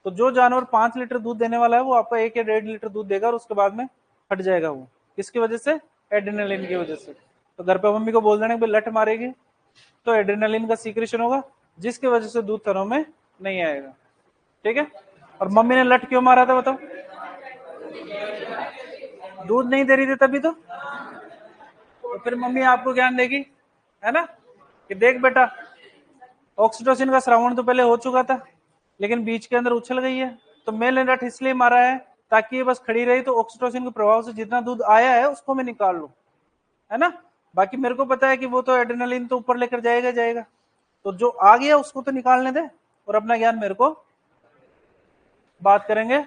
तो जो जानवर 5 लीटर दूध देने वाला है वो आपका 1 या 1.5 लीटर दूध देगा और उसके बाद में हट जाएगा। वो किसकी वजह से? एड्रेनालिन की वजह से। तो घर पे मम्मी को बोल देना कि लठ मारेगी तो एड्रेनालिन का सीक्रेशन होगा, जिसकी वजह से दूध थनों में नहीं आएगा। ठीक है। और मम्मी ने लठ क्यों मारा था बताओ? दूध नहीं दे रही थी तभी तो फिर मम्मी आपको ज्ञान देगी, है ना, कि देख बेटा ऑक्सीटोसिन का श्रावण तो पहले हो चुका था लेकिन बीच के अंदर उछल गई है, तो मैंने लठ इसलिए मारा है ताकि ये बस खड़ी रही तो ऑक्सीटोसिन के प्रभाव से जितना दूध आया है उसको मैं निकाल लूं, है ना। बाकी मेरे को पता है कि वो तो एड्रेनालिन तो ऊपर लेकर जाएगा जाएगा, तो जो आ गया उसको तो निकालने दे और अपना ज्ञान मेरे को बात करेंगे